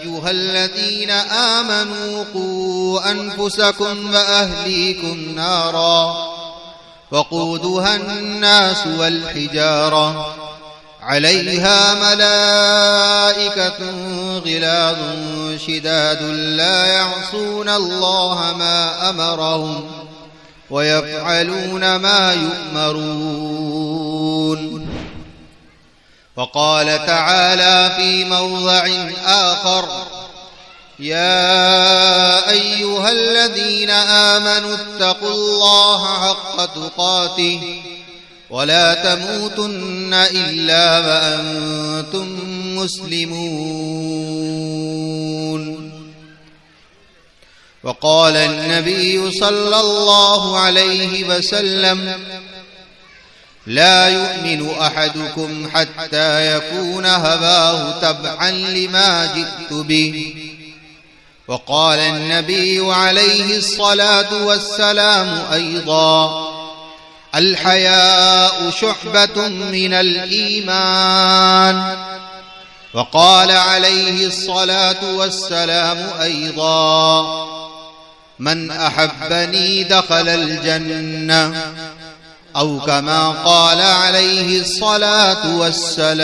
अय्युहल्लज़ीना आमनू क़ू अन्फुसकुम व अहलीकुम नारा वक़ूदुहा अन्नास वल हिजारा अलैहा मलाइकतुन गिलाज़ुन शिदादुन ला यअसूना अल्लाह मा अमरहुम व यफ़अलून मा युअमरून। वक़ाल तआला फ़ी मौज़िअ आख़र या अय्युहल्लज़ीना आमनू इत्तक़ुल्लाह हक़्क़ तुक़ातिहि वला तमूतुन्न इल्ला व अंतुम मुस्लिमून। वक़ाल अन्नबिय्यु सल्लल्लाहु अलैहि वसल्लम ला युमिनु अहदुकुम हत्ता यकूना हवाहु तबअन लिमा जिअतु बिहि। वक़ाल अन्नबिय्यु अलैहि अस्सलातु वस्सलामु अय्ज़ा अल हयाउ शुअबतुम मिनल ईमान। वक़ाल अलैहि अस्सलातु वस्सलामु अय्ज़ा मन अहब्बनी दखलल जन्नह औ कमा क़ाल अलैहि अस्सलातु वस्सलाम।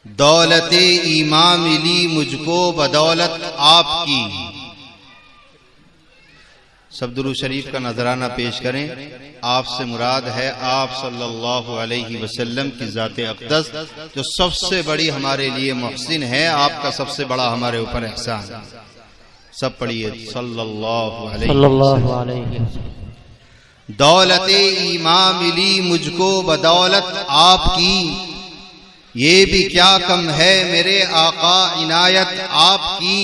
दौलते ईमान मिली मुझको बदौलत आपकी। सब दुरूद शरीफ का नजराना पेश करें। आपसे मुराद है आप सल्लल्लाहु अलैहि वसल्लम की ज़ात अक़दस जो सबसे बड़ी हमारे लिए मुहसिन है। आपका सबसे बड़ा हमारे ऊपर एहसान। सब पढ़िए सल्लल्लाहु अलैहि वसल्लम। दौलते ईमान मिली मुझको बदौलत आपकी, ये भी क्या कम है मेरे आका इनायत आपकी।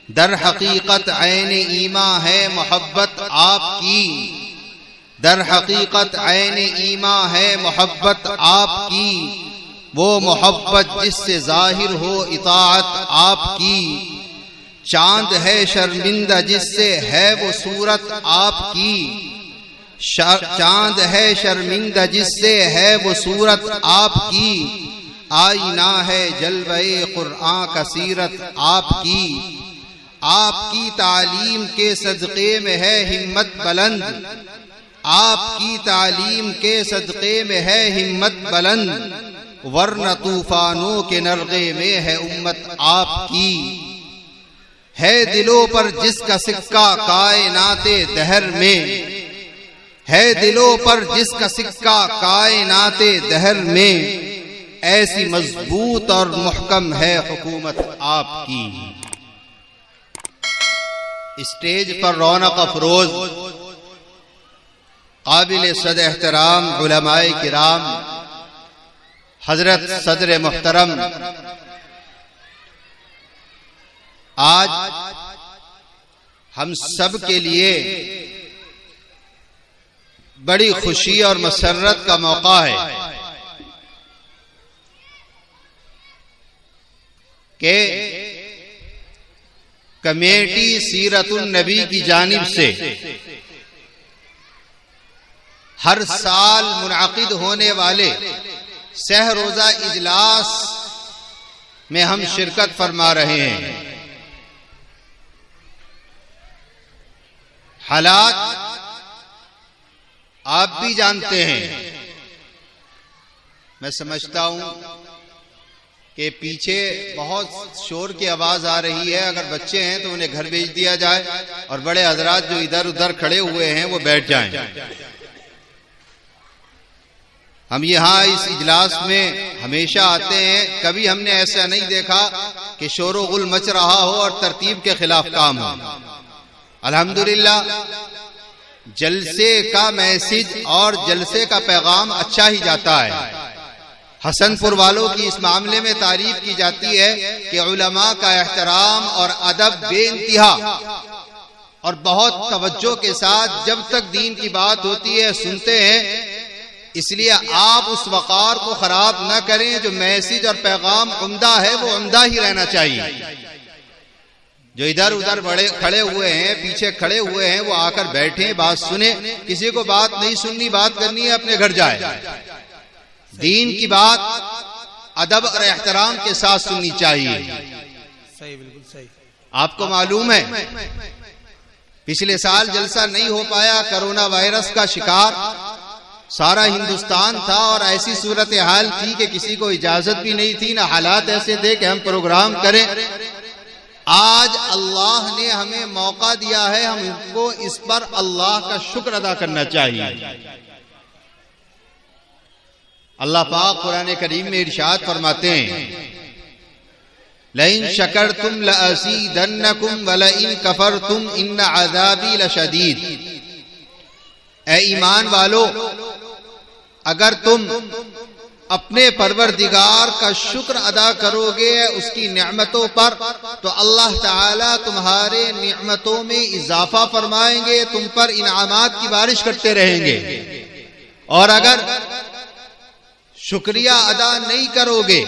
दर हकीकत ऐन ईमा है मोहब्बत आपकी, दर हकीकत ऐन ईमा है मोहब्बत आपकी। वो मोहब्बत जिससे जाहिर हो इताअत आपकी। चांद है शर्मिंदा जिससे है वो सूरत आपकी। चांद है शर्मिंदा जिससे है वो सूरत आपकी। आईना है जलवे कुरान का सीरत आपकी। आपकी तालीम के सदक़े में है हिम्मत बुलंद, आपकी तालीम के सदक़े में है हिम्मत बुलंद। वरना तूफानों के नरगे में है उम्मत आपकी। है दिलों पर जिसका सिक्का कायनाते दहर में, है दिलों पर जिसका सिक्का कायनाते दहर में। ऐसी मजबूत और मुहकम है हुकूमत आपकी। स्टेज पर रौनक अफरोज काबिल सद एहतराम उलमाए किराम हजरत सदर मुहतरम, आज हम सब के लिए बड़ी खुशी और मसर्रत का मौका है कि कमेटी सीरतुन नबी की जानिब से हर साल मुनाकिद होने वाले सहरोजा इजलास में हम शिरकत फरमा रहे हैं। हालात आप भी जानते हैं। मैं समझता हूं कि पीछे बहुत शोर की आवाज आ रही है। अगर बच्चे हैं तो उन्हें घर भेज दिया जाए और बड़े हजरात जो इधर उधर खड़े हुए हैं वो बैठ जाएं। हम यहाँ इस इजलास में हमेशा आते हैं, कभी हमने ऐसा नहीं देखा कि शोर गुल मच रहा हो और तरतीब के खिलाफ काम हो। अल्हम्दुलिल्लाह जलसे का मैसेज और जलसे का पैगाम अच्छा ही जाता है। हसनपुर वालों की इस मामले में तारीफ की जाती है कि उलमा का एहतराम और अदब बेइंतहा और बहुत तवज्जो के साथ जब तक दीन की बात होती है सुनते हैं। इसलिए आप उस वक़ार को खराब न करें। जो मैसेज और पैगाम उम्दा है वो उम्दा ही रहना चाहिए। जो इधर उधर बड़े खड़े हुए हैं, पीछे खड़े हुए हैं, वो आकर बैठे, बात सुने। किसी को बात नहीं सुननी, बात करनी है, अपने घर जाए। दीन की बात अदब और एहतराम के साथ सुननी चाहिए। सही, बिल्कुल सही। आपको मालूम है पिछले साल जलसा नहीं हो पाया, कोरोना वायरस का शिकार सारा हिंदुस्तान था और ऐसी सूरत हाल थी कि किसी को इजाजत भी नहीं थी, ना हालात ऐसे थे कि हम प्रोग्राम करें। आज अल्लाह ने हमें मौका दिया है, हमको इस पर अल्लाह का शुक्र अदा करना चाहिए। अल्लाह पाक कुरान करीम में इरशाद फरमाते हैं, लइन शकरतुम लअज़ीदन्नकुम वलइन कफरतुम इन्न अज़ाबी लशदीद। ऐ ईमान वालो, अगर तुम अपने परवरदिगार का शुक्र अदा करोगे उसकी नेमतों पर, तो अल्लाह ताला तुम्हारे नेमतों में इजाफा फरमाएंगे, तुम पर इनामात की बारिश करते रहेंगे। और अगर शुक्रिया अदा नहीं करोगे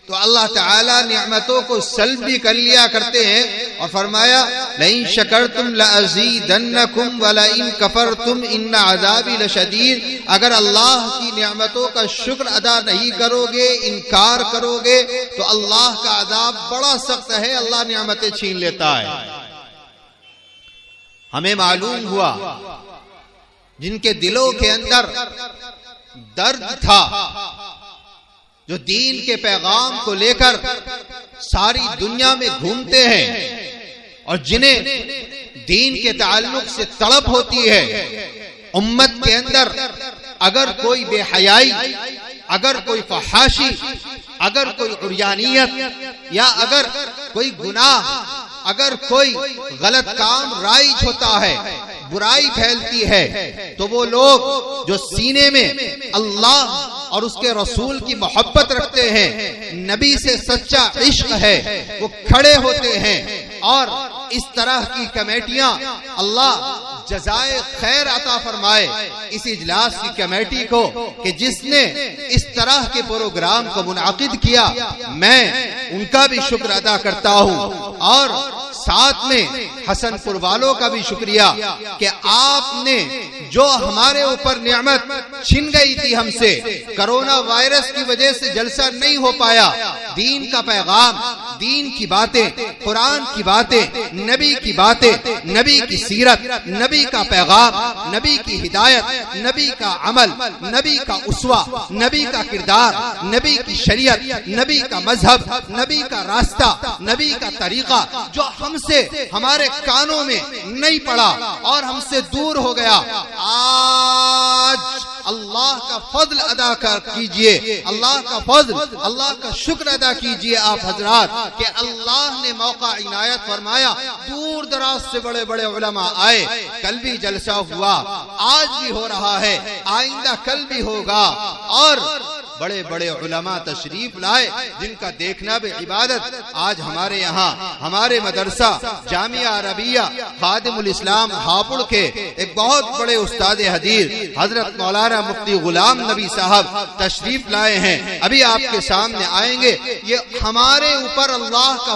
तो अल्लाह ताला नेमतों को सल्ब भी कर लिया करते हैं। और फरमाया, लइन शकरतुम लअज़ीदन्नकुम वलइन कफरतुम इन्न अज़ाबी लशदीद। अगर अल्लाह की नेमतों का शुक्र अदा नहीं करोगे, इनकार करोगे, तो अल्लाह का अज़ाब बड़ा सख्त है, अल्लाह नेमतें छीन लेता है। हमें मालूम हुआ जिनके दिलों के अंदर दर्द था, जो दीन के पैगाम को लेकर सारी दुनिया में घूमते हैं और जिन्हें दीन के ताल्लुक से तड़प होती है, उम्मत के अंदर अगर कोई बेहयाई, अगर कोई फहाशी, अगर कोई उर्यानियत या अगर कोई गुनाह, अगर कोई गलत काम राइज होता है, बुराई फैलती है, तो वो लोग जो सीने में अल्लाह और उसके रसूल की मोहब्बत रखते हैं, नबी से सच्चा इश्क है, वो खड़े होते हैं। और इस तरह की कमेटियां अल्लाह जज़ाए खैर अता फरमाए इस इजलास की कमेटी को कि जिसने इस तरह के प्रोग्राम को मुनाकिद किया। मैं उनका भी शुक्र अदा करता हूं और साथ में हसनपुर वालों का भी शुक्रिया कि आपने जो हमारे ऊपर नेमत छिन गई थी हमसे, कोरोना वायरस की वजह से जलसा नहीं हो पाया, दीन का पैगाम, दीन की बातें, कुरान की बातें, नबी की बातें, नबी की सीरत, नबी का पैगाम, नबी की हिदायत, नबी का अमल, नबी का उसवा, नबी का किरदार, नबी की शरीयत, नबी का मजहब, नबी का रास्ता, नबी का तरीका, जो हमसे हमारे कानों में नहीं पड़ा और हमसे दूर हो गया। आज अल्लाह का फजल अदा कीजिए, अल्लाह का फजल, अल्लाह का शुक्र अदा कीजिए आप हजरात कि अल्लाह ने मौका इनायत फरमाया। दूर दराज से बड़े बड़े उलमा आए, कल भी जलसा हुआ, आज भी हो रहा है, आइंदा कल भी होगा। और बड़े बड़े उलमा तशरीफ लाए जिनका देखना भी इबादत। आज हमारे यहाँ हमारे मदरसा जामिया अरबिया खादिमुल इस्लाम हापुड़ के एक बहुत बड़े उस्ताद हदीस हजरत मौलाना मुफ्ती गुलाम नबी साहब तशरीफ लाए हैं, अभी आपके सामने आएंगे। ये हमारे ऊपर अल्लाह का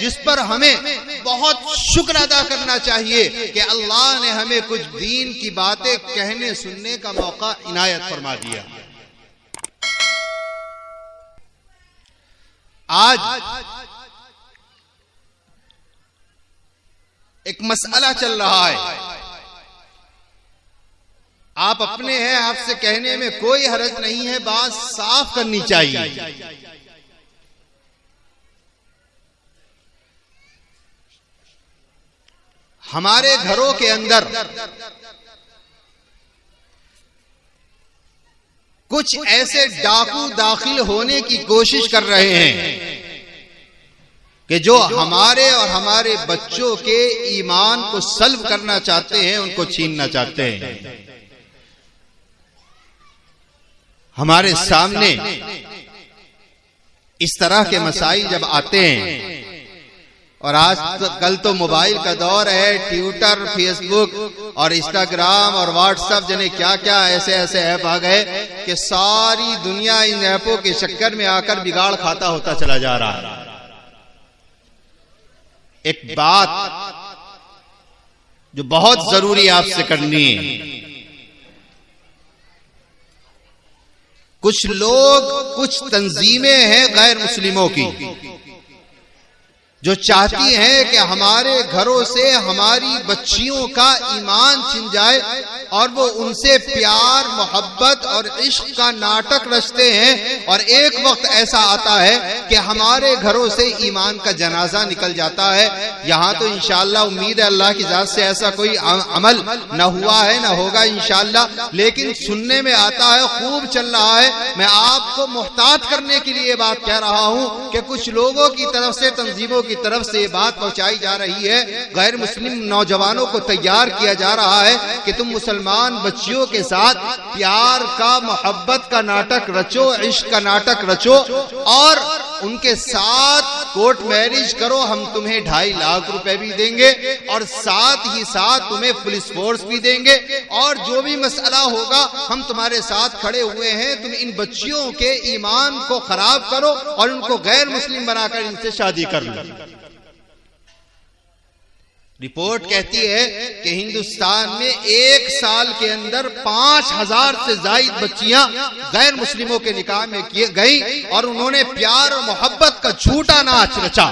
जिस पर हमें बहुत शुक्र अदा करना चाहिए कि अल्लाह ने हमें कुछ दीन की बातें कहने सुनने का मौका इनायत फरमा दिया। आज एक मसला चल रहा है, आप अपने हैं, आपसे कहने में कोई हरज नहीं है, बात साफ करनी चाहिए। हमारे घरों के अंदर कुछ ऐसे डाकू दाखिल होने की कोशिश कर रहे हैं कि जो हमारे और हमारे बच्चों के ईमान को सल्ब करना चाहते हैं, उनको छीनना चाहते हैं। हमारे सामने इस तरह के मसाइल जब आते हैं, और आज कल तो मोबाइल का दौर है, ट्विटर, फेसबुक और इंस्टाग्राम और व्हाट्सएप जने क्या क्या ऐसे ऐसे ऐप आ गए कि सारी दुनिया इन ऐपों के चक्कर में आकर बिगाड़ खाता होता चला जा रहा है। एक बात जो बहुत जरूरी आपसे करनी है, कुछ लोग, कुछ तंजीमें हैं गैर मुस्लिमों की जो चाहती हैं कि हमारे घरों से हमारी बच्चियों का ईमान छिन जाए और वो उनसे प्यार, मोहब्बत और इश्क का नाटक रचते हैं। और एक वक्त ऐसा आता है कि हमारे घरों से ईमान का जनाजा निकल जाता है। यहाँ तो इंशाअल्लाह उम्मीद है अल्लाह की जात से ऐसा कोई अमल न हुआ है न होगा इंशाअल्लाह, लेकिन सुनने में आता है, खूब चल रहा है। मैं आपको मुहतात करने के लिए बात कह रहा हूँ कि कुछ लोगों की तरफ से, तंजीमों की तरफ से ये बात पहुंचाई जा रही है, गैर मुस्लिम नौजवानों को तैयार किया जा रहा है कि तुम मुसलमान बच्चियों के साथ प्यार का, मोहब्बत का नाटक रचो, इश्क का नाटक रचो और उनके साथ कोर्ट मैरिज करो। हम तुम्हें 2.5 लाख रुपए भी देंगे और साथ ही साथ तुम्हें पुलिस फोर्स भी देंगे और जो भी मसला होगा हम तुम्हारे साथ खड़े हुए हैं। तुम इन बच्चियों के ईमान को खराब करो और उनको गैर मुस्लिम बनाकर इनसे शादी कर लो। रिपोर्ट कहती है कि हिंदुस्तान में 1 साल के अंदर 5000 से ज्यादा बच्चियां गैर मुस्लिमों के निकाह में किए गई और उन्होंने प्यार और मोहब्बत का झूठा नाच रचा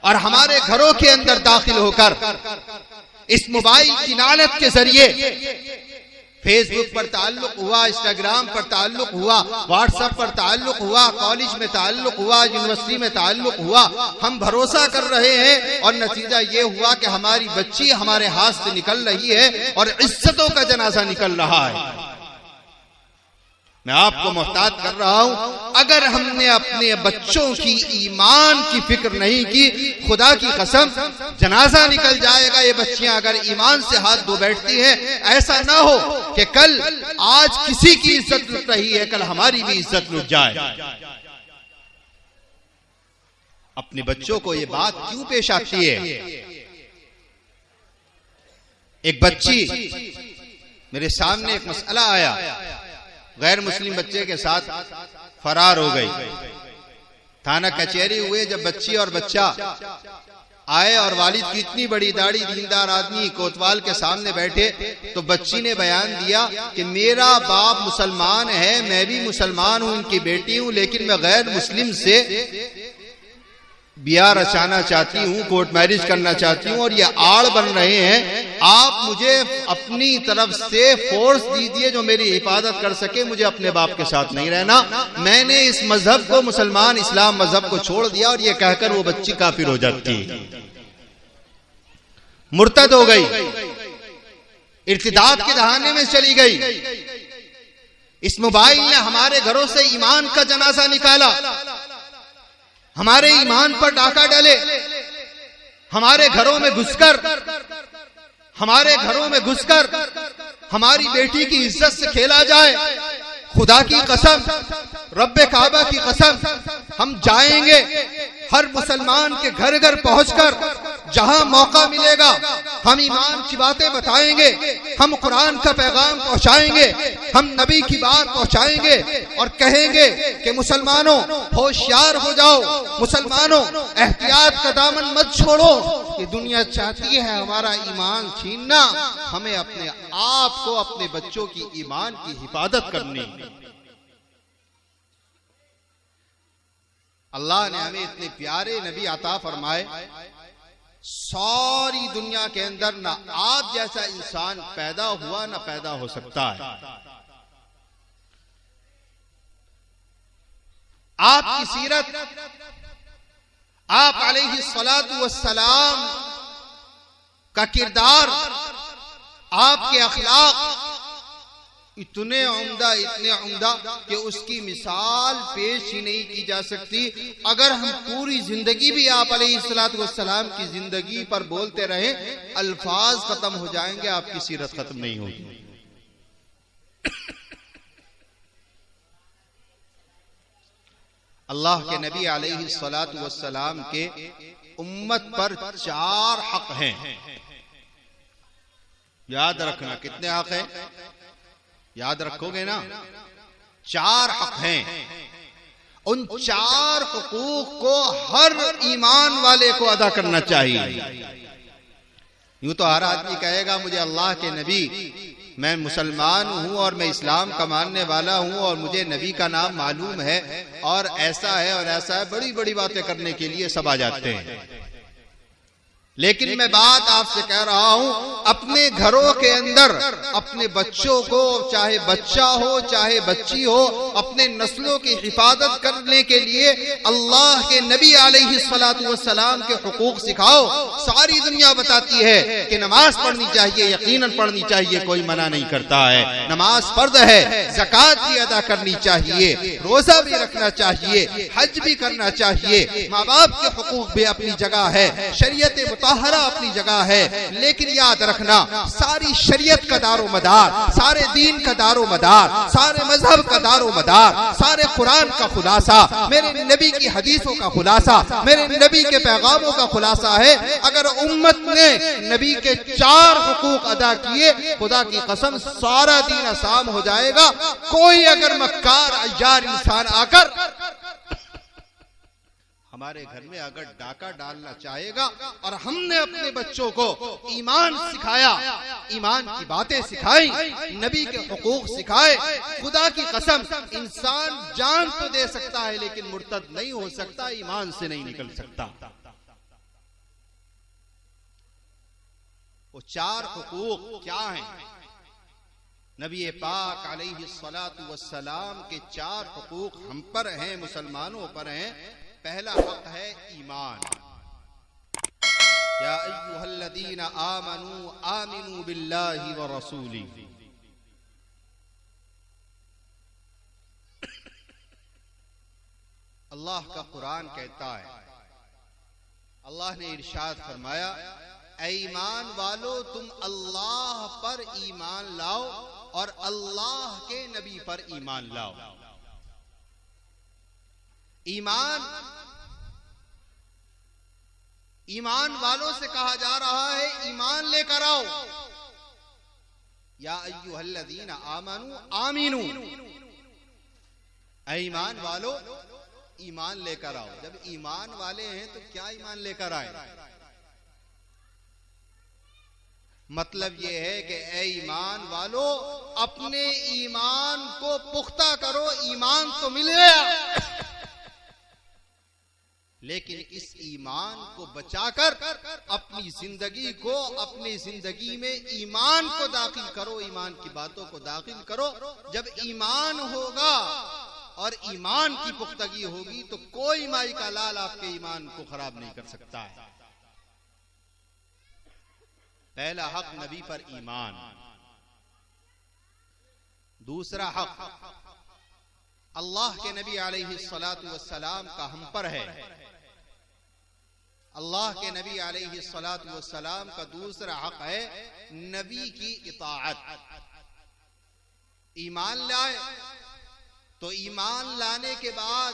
और हमारे घरों के अंदर दाखिल होकर इस मोबाइल की लानत के जरिए फेसबुक पर ताल्लुक हुआ, इंस्टाग्राम पर ताल्लुक हुआ, व्हाट्सएप पर ताल्लुक हुआ, कॉलेज में ताल्लुक हुआ, यूनिवर्सिटी में ताल्लुक हुआ। हम भरोसा कर रहे हैं और नतीजा ये हुआ कि हमारी बच्ची हमारे हाथ से निकल रही है और इज्जतों का जनाजा निकल रहा है। मैं आपको मुहतात कर रहा हूं, अगर हमने अपने बच्चों की ईमान की फिक्र नहीं की, खुदा की कसम जनाजा निकल जाएगा। ये बच्चियां अगर ईमान से हाथ धो बैठती हैं, ऐसा ना हो कि कल आज किसी की इज्जत लुट रही है, कल हमारी भी इज्जत लुट जाए। अपने बच्चों को ये बात क्यों पेश आती है? एक बच्ची मेरे सामने, एक मसला आया, गैर मुस्लिम बच्चे के साथ फरार हो गई। थाना कचहरी हुए, जब बच्ची और बच्चा आए और वालिद की इतनी बड़ी दाढ़ी, दीनदार आदमी कोतवाल के सामने बैठे, तो बच्ची ने बयान दिया कि मेरा बाप मुसलमान है, मैं भी मुसलमान हूं, उनकी बेटी हूं, लेकिन मैं गैर मुस्लिम से ब्याह रचाना चाहती हूँ, कोर्ट मैरिज करना चाहती हूँ और ये आड़ बन रहे हैं। आप मुझे अपनी तरफ से फोर्स दीजिए जो मेरी हिफाजत कर सके, मुझे अपने बाप के साथ नहीं रहना। मैंने इस मजहब को, मुसलमान इस्लाम मजहब को छोड़ दिया। और ये कहकर वो बच्ची काफिर हो जाती, मुर्तद हो गई, इर्तिदाद के दहाने में चली गई। इस मोबाइल ने हमारे घरों से ईमान का जनाजा निकाला, हमारे ईमान पर डाका डाले, हमारे घरों में घुसकर हमारी बेटी की इज्जत से खेला जाए। खुदा की कसम, रब्बे काबा की कसम, हम जाएंगे हर मुसलमान के घर घर पहुंचकर जहां मौका मिलेगा हम ईमान की बातें बताएंगे, हम कुरान का पैगाम पहुंचाएंगे, हम नबी की बात पहुंचाएंगे और कहेंगे कि मुसलमानों होशियार हो जाओ, मुसलमानों एहतियात का दामन मत छोड़ो। ये दुनिया चाहती है हमारा ईमान छीनना, हमें अपने आप को, अपने बच्चों की ईमान की हिफाजत करनी। अल्लाह ने हमें इतने प्यारे नबी अता फरमाए, सारी दुनिया के अंदर ना आप जैसा इंसान पैदा हुआ ना पैदा हो सकता है। आपकी सीरत, आप अलैहिस्सलातु वस्सलाम का किरदार, आपके अखलाक इतने उम्दा कि उसकी मिसाल पेश ही नहीं की जा सकती। अगर हम पूरी जिंदगी भी आप अलैहिस्सलातु वस्सलाम की जिंदगी पर बोलते रहे, अल्फाज खत्म हो जाएंगे, आपकी सीरत खत्म नहीं होगी। अल्लाह के नबी अलैहिस्सलातु वस्सलाम के उम्मत पर 4 हक हैं। याद रखना, कितने हक हैं? याद रखोगे ना? 4 हक हैं। उन 4 हुकूक को हर ईमान वाले को अदा करना चाहिए। यूं तो हर आदमी कहेगा मुझे अल्लाह के नबी मैं मुसलमान हूं और मैं इस्लाम का मानने वाला हूं और मुझे नबी का नाम मालूम है और ऐसा है और ऐसा है, बड़ी बड़ी बातें करने के लिए सब आ जाते हैं। लेकिन मैं बात आपसे कह रहा हूं, अपने घरों के अंदर अपने बच्चों को, चाहे बच्चा हो चाहे बच्ची हो, अपने नस्लों की हिफाजत करने के लिए अल्लाह के नबी अलैहिस्सलातु वस्सलाम के हुकूक सिखाओ। सारी दुनिया बताती है कि नमाज पढ़नी चाहिए, यकीनन पढ़नी चाहिए, कोई मना नहीं करता है। नमाज फर्ज है, ज़कात भी अदा करनी चाहिए, रोजा भी रखना चाहिए, हज भी करना चाहिए, माँ बाप के हुकूक भी अपनी जगह है, शरीयत मुताहरा अपनी जगह है। लेकिन याद रखना, सारी शरीयत का दारो मदार, सारे दीन का दारो मदार, सारे मजहब का दारो मदार, सारे कुरान का खुलासा, मेरे नबी की हदीसों का खुलासा, मेरे नबी के पैगामों का खुलासा है। अगर उम्मत ने नबी के 4 हुकूक अदा किए, खुदा की कसम सारा दीन आसान हो जाएगा। कोई अगर मक्कार अय्यार इंसान आकर हमारे घर में अगर डाका डालना चाहेगा और हमने अपने बच्चों को ईमान सिखाया, ईमान की बातें सिखाई, नबी के हुकूक सिखाए, खुदा की कसम इंसान जान तो दे सकता है लेकिन मुर्तद नहीं हो सकता, ईमान से नहीं निकल सकता। वो 4 हुकूक क्या हैं? नबी पाक अलैहिस्सलातु वस्सलाम के 4 हुकूक हम पर हैं, मुसलमानों पर हैं। पहला हक है ईमान। या अय्युहल्लज़ीना आमनू आमिनू बिल्लाहि व रसूलिही। अल्लाह का कुरान कहता है, अल्लाह ने इरशाद फरमाया, ऐ ईमान वालो तुम अल्लाह पर ईमान लाओ और अल्लाह के नबी पर ईमान लाओ। ईमान वालों से कहा जा रहा है ईमान लेकर आओ। या अय्युहल्लज़ीना आमनू आमीनू, ऐ ईमान वालो ईमान लेकर आओ। जब ईमान वाले हैं तो क्या ईमान लेकर आए? मतलब यह है कि ऐ ईमान वालो अपने ईमान को पुख्ता करो। ईमान तो मिल गया लेकिन इस ईमान को बचाकर अपनी जिंदगी को, अपनी जिंदगी में ईमान को दाखिल करो, ईमान की बातों को दाखिल करो। जब ईमान होगा और ईमान की पुख्तगी होगी तो कोई माई का लाल आपके ईमान को खराब नहीं कर सकता है। पहला हक नबी पर ईमान। दूसरा हक अल्लाह के नबी अलैहिस्सलातु वस्सलाम का हम पर है। अल्लाह के नबी अलैहिस्सलातु वस्सलाम का दूसरा हक है नबी की इताअत। ईमान लाए तो ईमान लाने के बाद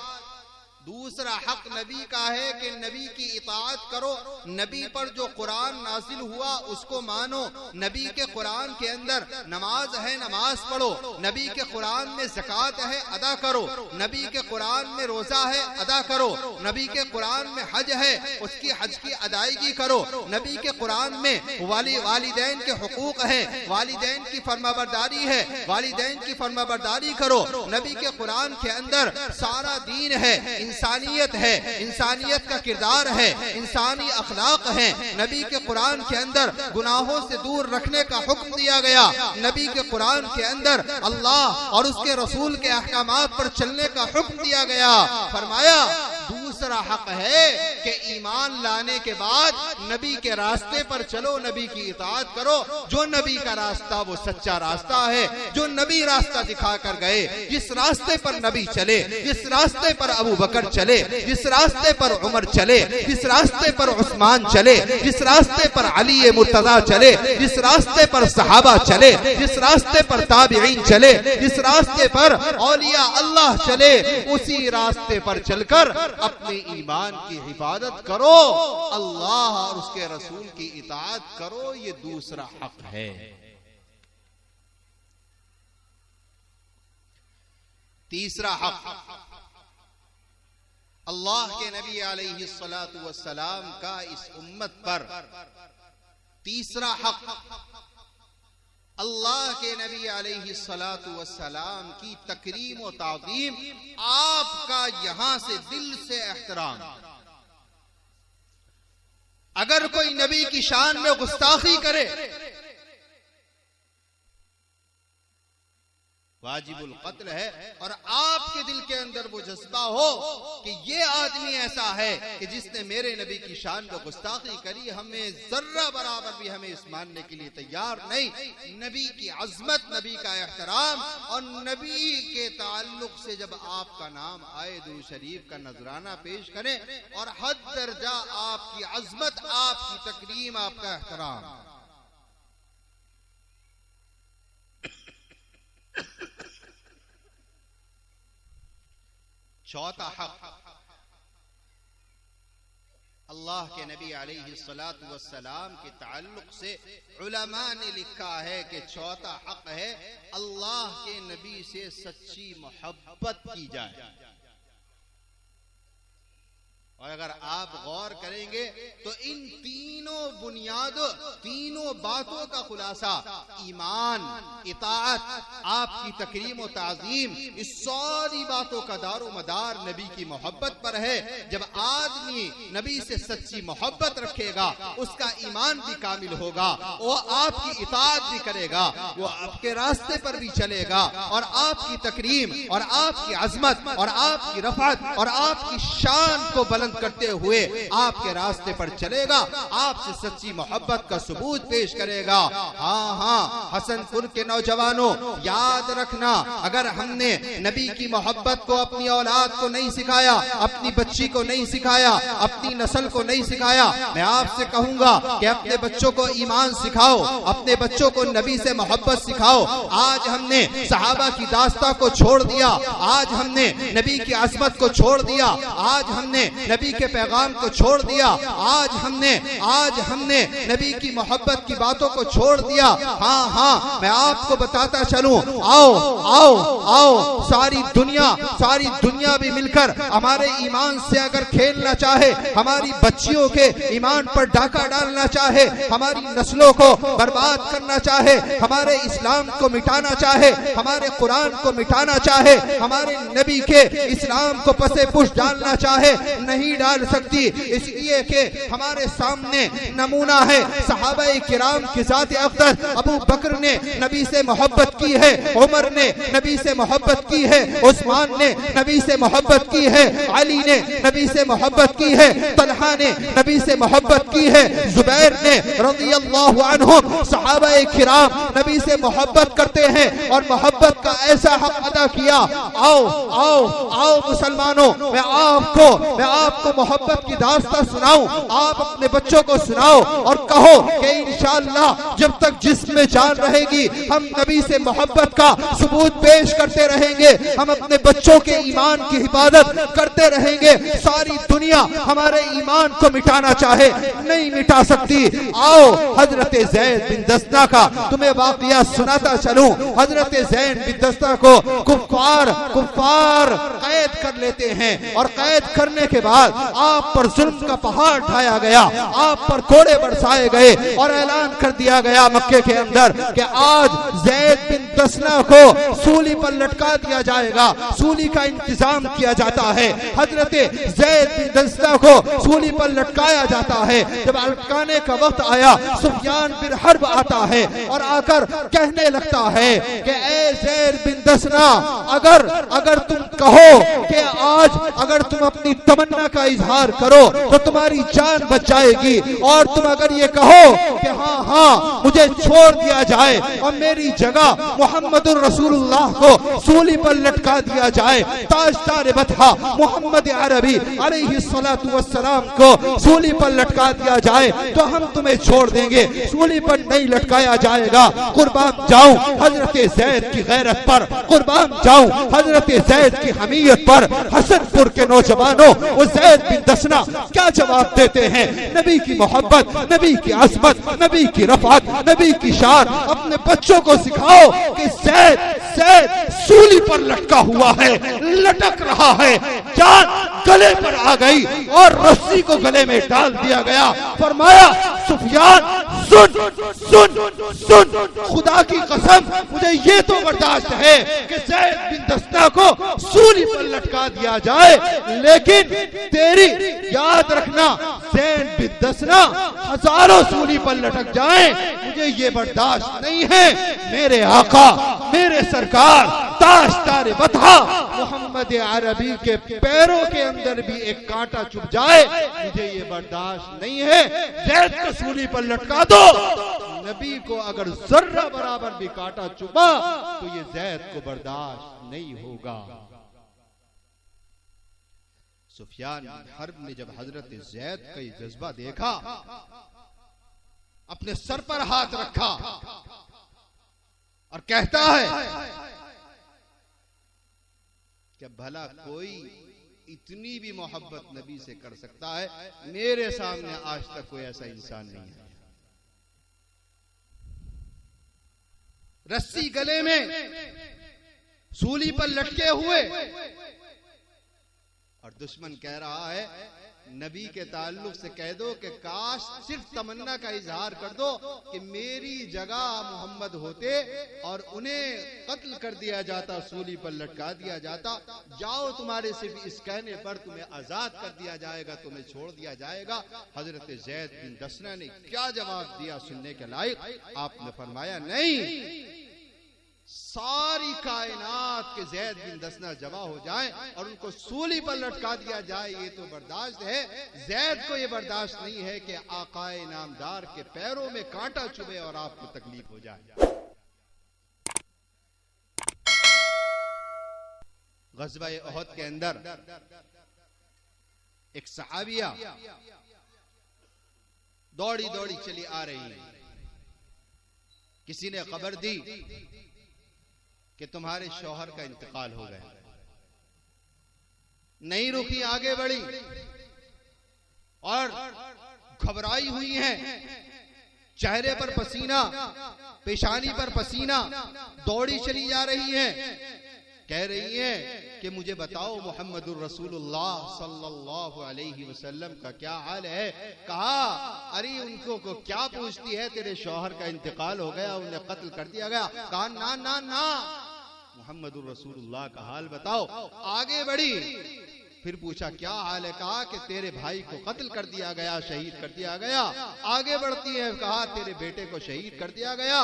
दूसरा हक नबी का है कि नबी की इताअत करो। नबी पर जो कुरान नाजिल हुआ उसको मानो। नबी के कुरान के अंदर नमाज है, नमाज पढ़ो। नबी के कुरान में ज़कात है, अदा करो। नबी के कुरान में रोजा है, अदा करो। नबी के कुरान में हज है, उसकी हज की अदायगी करो। नबी के कुरान में वालिदैन के हुकूक है, वालिदैन की फरमाबरदारी है, वालिदैन की फरमाबरदारी करो। नबी के कुरान के अंदर सारा दीन है, इंसानियत है, इंसानियत का किरदार है, इंसानी अखलाक है। नबी के कुरान के अंदर गुनाहों से दूर रखने का हुक्म दिया गया। नबी के कुरान के अंदर अल्लाह और उसके रसूल के अहकामात पर चलने का हुक्म दिया गया। फरमाया दूसरा हक है कि ईमान लाने के बाद नबी के रास्ते पर चलो, नबी की इताअत करो। जो नबी का रास्ता वो सच्चा रास्ता है, जो नबी रास्ता दिखा कर गए। जिस रास्ते पर नबी चले, जिस रास्ते पर अबू बकर चले, जिस रास्ते पर उमर चले, जिस रास्ते पर उस्मान चले, जिस रास्ते पर अली मुर्तजा चले, जिस रास्ते पर सहाबा चले, जिस रास्ते पर ताबिईन चले, जिस रास्ते पर औलिया अल्लाह चले, उसी रास्ते पर चलकर अपने ईमान की हिफाजत करो, अल्लाह और उसके रसूल की इताअत करो। ये दूसरा हक है। तीसरा हक अल्लाह के नबी अलैहिस्सलातु वस्सलाम का इस उम्मत पर। तीसरा हक अल्लाह के नबी अलैहिस्सलातु वस्सलाम की तकरीम और ताज़ीम, आपका यहां से दिल से एहतराम। अगर कोई नबी की शान में गुस्ताखी करे, वाजिबुल कत्ल है। और आपके दिल के अंदर वो जज्बा हो कि ये आदमी ऐसा है कि जिसने मेरे नबी की शान में गुस्ताखी करी, हमें जर्रा बराबर भी हमें इस मानने के लिए तैयार नहीं। नबी की अजमत, नबी का एहतराम और नबी के ताल्लुक से जब आपका नाम आए, दुरूद शरीफ का नजराना पेश करें और हद दर्जा आपकी अजमत, आपकी तकरीम, आपका एहतराम। चौथा हक, अल्लाह के नबी अलैहिस्सलातु वस्सलाम के ताल्लुक से उलमा ने लिखा है कि चौथा हक है अल्लाह के नबी से सच्ची मोहब्बत की जाए। और अगर आप गौर करेंगे तो इन तीनों बुनियादों, तीनों बातों का खुलासा ईमान, इताअत, आपकी तकरीम और ताज़ीम, इस सारी बातों का दारो मदार नबी की मोहब्बत पर है। जब आदमी नबी से सच्ची मोहब्बत रखेगा, उसका ईमान भी कामिल होगा, वो आपकी इताअत भी करेगा, वो आपके रास्ते पर भी चलेगा और आपकी तकरीम और आपकी अजमत और आपकी रफ़अत और आपकी शान को बुलंद करते हुए आपके रास्ते पर चलेगा, आपसे सच्ची मोहब्बत का सबूत पेश करेगा। हाँ हाँ, हसनपुर के नौजवानों याद रखना, अगर हमने नबी की मोहब्बत को अपनी औलाद को नहीं सिखाया, अपनी बच्ची को नहीं सिखाया, अपनी नस्ल को नहीं सिखाया, मैं आपसे कहूंगा कि अपने बच्चों को ईमान सिखाओ, अपने बच्चों को नबी से मोहब्बत सिखाओ। आज हमने सहाबा की दास्तां को छोड़ दिया, आज हमने नबी की अज़मत को छोड़ दिया, आज हमने नबी के पैगाम को छोड़ दिया, आज हमने नबी की मोहब्बत की बातों को छोड़ दिया। हाँ हाँ, मैं आपको बताता चलूं, आओ आओ आओ, सारी दुनिया भी मिलकर हमारे ईमान से अगर खेलना चाहे, हमारी बच्चियों के ईमान पर डाका डालना चाहे, हमारी नस्लों को बर्बाद करना चाहे, हमारे इस्लाम को मिटाना चाहे, हमारे कुरान को मिटाना चाहे, हमारे नबी के इस्लाम को पसे पुश डालना चाहे, नहीं डाल सकती। इसलिए कि हमारे सामने नमूना है सहाबाए किराम की जात अक़दस। अबू बकर ने नबी से मोहब्बत की है, उमर ने नबी से मोहब्बत की है, उस्मान ने नबी से मोहब्बत की है, अली ने नबी से मोहब्बत की है, तलहा ने नबी से मोहब्बत की है, जुबैर ने रज़ियल्लाहु अन्हुम, सहाबाए किराम नबी से मोहब्बत करते हैं और मोहब्बत का ऐसा हक अदा किया। आओ आओ आओ मुसलमानों, मैं आपको मोहब्बत की दास्तां सुनाऊं, आप अपने बच्चों को सुनाओ और कहो कि इंशाअल्लाह जब तक जिस्म में जान रहेगी हम नबी से मोहब्बत का सबूत पेश करते रहेंगे, हम अपने बच्चों के ईमान की हिफाजत करते रहेंगे। सारी दुनिया हमारे ईमान को मिटाना चाहे, नहीं मिटा सकती। आओ हजरत ज़ैद बिन दस्ना का तुम्हें वाक़िया सुनाता चलूं। हजरत ज़ैद बिन दस्ना को कुफ्फार कैद कर लेते हैं और कैद करने के बाद आप पर जुल्म का पहाड़ ढाया गया, आप पर कोड़े बरसाए गए और ऐलान कर दिया गया मक्के के अंदर कि आज ज़ैद बिन दस्ना को सूली पर लटका दिया जाएगा। सूली का इंतजाम किया जाता है, हजरत ज़ैद बिन दस्ना को सूली पर लटकाया जाता है। जब लटकाने का वक्त आया, सुफियान बिन हर्ब आता है और आकर कहने लगता है कि ए ज़ैद बिन दस्ना, अगर तुम कहो कि आज अगर तुम अपनी तमन्ना का इजहार करो तो तुम्हारी जान बच जाएगी, और तुम अगर ये कहो कि हाँ मुझे छोड़ दिया जाए और मेरी जगह मुहम्मदुर रसूलुल्लाह को सूली पर लटका दिया जाए, ताजदार बतहा मोहम्मद अरबी अलैहिस्सलातु वस्सलाम को सूली पर लटका दिया जाए तो हम तुम्हें छोड़ देंगे, सूली पर नहीं लटकाया जाएगा। कुर्बान जाऊं हजरत ज़ैद की गैरत पर, कुर्बान जाऊं हजरत ज़ैद की हमीयत पर। हसनपुर के नौजवानों, वो ज़ैद बिन दस्ना क्या जवाब देते हैं? नबी की मोहब्बत, नबी की अज़मत, नबी की रफ़अत, नबी की शान अपने बच्चों को सिखाओ कि ज़ैद सूली पर लटका हुआ है, लटक रहा है, जान गले पर आ गई और रस्सी को गले में डाल दिया गया। फरमाया सुफियान सुन खुदा की कसम मुझे ये तो बर्दाश्त है कि ज़ैद बिन दस्ना को सूली पर लटका दिया जाए, लेकिन तेरी याद रखना ज़ैद बिन दस्ना हजारों सूली पर लटक जाए, मुझे ये बर्दाश्त नहीं है। मेरे आका, मेरे सरकार ताजदार बता मोहम्मद अरबी के पैरों के अंदर भी एक कांटा चुभ जाए, मुझे ये बर्दाश्त नहीं है। ज़ैद को सूली पर लटका दो। नबी को अगर जर्रा बराबर भी कांटा चुभा तो ये ज़ैद को बर्दाश्त नहीं होगा। सुफियान हर्ब ने जब हजरत ज़ैद का ये जज्बा देखा, अपने सर पर हाथ रखा और कहता है कि भला कोई इतनी भी मोहब्बत नबी से कर सकता है? मेरे सामने आज तक कोई ऐसा इंसान नहीं है। रस्सी गले में, सूली पर लटके हुए, और दुश्मन कह रहा है नबी के ताल्लुक से कह दो कि काश सिर्फ तमन्ना का इजहार कर दो कि मेरी जगह मोहम्मद होते और उन्हें कत्ल कर दिया जाता, सूली पर लटका दिया जाता। जाओ, तुम्हारे सिर्फ इस कहने पर तुम्हें आजाद कर दिया जाएगा, तुम्हें छोड़ दिया जाएगा। हजरत ज़ैद बिन दस्ना ने क्या जवाब दिया सुनने के लायक। आपने फरमाया नहीं, सारी कायनात के ज़ैद बिन दस्ना जमा हो जाए और उनको सूली पर लटका दिया जाए, ये तो बर्दाश्त है। ज़ैद को ये बर्दाश्त नहीं है कि आकाए नामदार के पैरों में कांटा चुभे और आपको तकलीफ हो जाए। ग़ज़वा-ए उहद के अंदर एक सहाबिया दौड़ी दौड़ी चली आ रही है। किसी ने खबर दी कि तुम्हारे शौहर का इंतकाल हो गया। नहीं रुकी, आगे बढ़ी और घबराई हुई है, चेहरे पर पसीना, पेशानी पर पसीना, दौड़ी चली जा रही है। कह रही है कि मुझे बताओ मोहम्मदुर रसूलुल्लाह सल्लल्लाहु अलैहि वसल्लम का क्या हाल है। कहा अरे उनको को क्या पूछती है, तेरे शौहर का इंतकाल हो गया, उन्हें कत्ल कर दिया गया। कहा ना ना ना, मोहम्मदुर रसूलुल्लाह का हाल बताओ। आगे बढ़ी, फिर पूछा क्या हाल है। कहा कि तेरे भाई को कत्ल कर दिया गया, शहीद कर दिया गया। आगे बढ़ती है, कहा तेरे बेटे को शहीद कर दिया गया।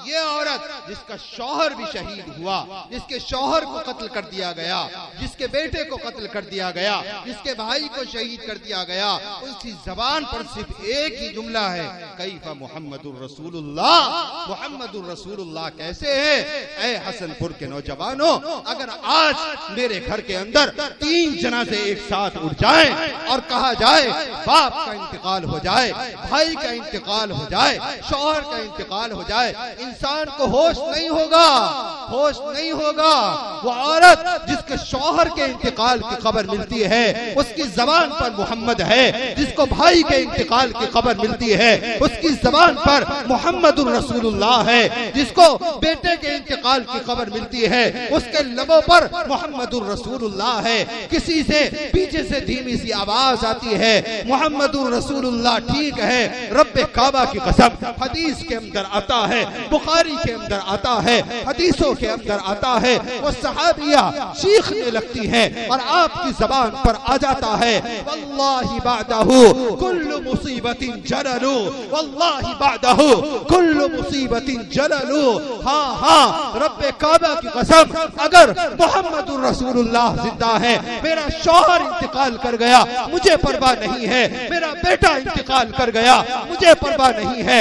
ये औरत जिसका शौहर भी शहीद हुआ, जिसके शौहर को कत्ल कर दिया गया, जिसके बेटे को कत्ल कर दिया गया, जिसके भाई को शहीद कर दिया गया, उसकी जबान पर सिर्फ एक ही जुमला है, कैफा मोहम्मदुर रसूलुल्लाह। मोहम्मदुर रसूलुल्लाह कैसे है? ऐ हसनपुर के नौजवानों, अगर आज मेरे घर के अंदर 3 जनाजे एक साथ उठ जाए और कहा जाए बाप का इंतकाल हो जाए, भाई का इंतकाल हो जाए, शौहर का इंतकाल हो जाए, इंसान को होश नहीं होगा, होश नहीं होगा। वो औरत जिसके शौहर के इंतकाल की खबर मिलती है, उसकी जबान पर मोहम्मद है। जिसको भाई के इंतकाल की खबर मिलती है, उसकी जबान पर मोहम्मदुर रसूलुल्लाह है। जिसको बेटे के इंतकाल की खबर मिलती है, उसके लबों पर मोहम्मदुर रसूलुल्लाह है। किसी से पीछे से धीमी सी आवाज आती है, मोहम्मदुर रसूलुल्लाह ठीक है। रब्बे काबा की कसम, हदीस के अंदर आता है, बुखारी के अंदर आता है, हदीसों के अंदर आता है, वो सहाबिया चीखने लगती हैं और आपकी जबान पर आ जाता है, वल्लाहि बादहु कुल्लु मुसीबतिन जललु, वल्लाहि बादहु कुल्लु मुसीबतिन जललु। हाँ हाँ, रब्बे काबा की कसम, अगर मोहम्मदुर रसूलुल्लाह जिंदा है, मेरा शौहर इंतकाल कर गया, मुझे परवाह नहीं है। मेरा बेटा इंतकाल कर गया, मुझे परवाह नहीं है।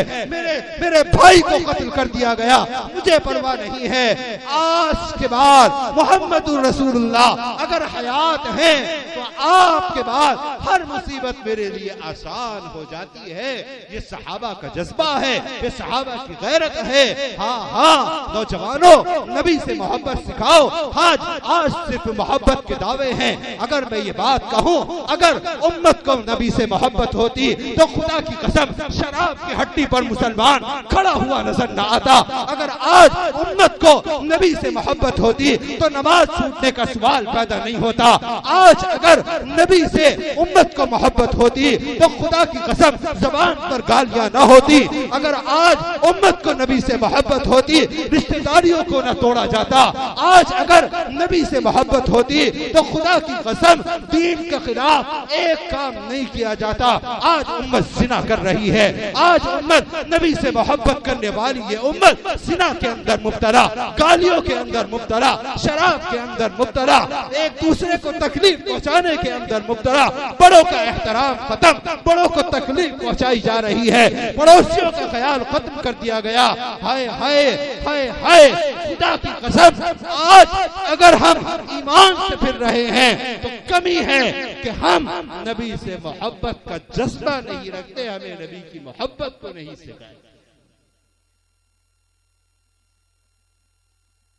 मेरे भाई को कत्ल कर दिया गया, मुझे परवाह नहीं है। आज के बाद मोहम्मदुर रसूलुल्लाह अगर हयात है तो आपके बाद हर मुसीबत मेरे लिए आसान हो जाती है। ये सहाबा का जज्बा है, ये सहाबा की गैरत है। हाँ हाँ नौजवानों, नबी से मोहब्बत सिखाओ। आज सिर्फ मोहब्बत के दावे हैं। अगर मैं ये बात कहूँ, अगर उम्मत को नबी से मोहब्बत होती तो खुदा की कसम शराब की हड्डी पर मुसलमान खड़ा हुआ नजर न आता। अगर आज उम्मत को नबी से मोहब्बत होती तो नमाज छूटने का सवाल पैदा नहीं होता। आज अगर नबी से उम्मत को मोहब्बत होती तो खुदा की कसम ज़बान पर गालियां ना होती। अगर आज उम्मत को नबी से मोहब्बत होती रिश्तेदारियों को न तोड़ा जाता। आज अगर नबी से मोहब्बत होती तो खुदा की कसम दीन के खिलाफ एक काम नहीं किया जाता। आज उम्मत जिना कर रही है। आज उम्मत नबी से मोहब्बत करने वाली ये उम्मत जिना के अंदर मुब्तला, गालियों के अंदर मुब्तला, शराब के अंदर मुब्तला, एक दूसरे को तकलीफ पहुंचाने के अंदर मुब्तला, बड़ों का एहतराम खत्म, बड़ों को तकलीफ पहुंचाई जा रही है, पड़ोसियों का ख्याल खत्म कर दिया गया। हाय हाय हाय हाय, खुदा की कसम आज अगर हम ईमान से फिर रहे हैं तो कमी है कि हम नबी से मोहब्बत का जज्बा नहीं रखते, हमें नबी की मोहब्बत को नहीं सिखाया।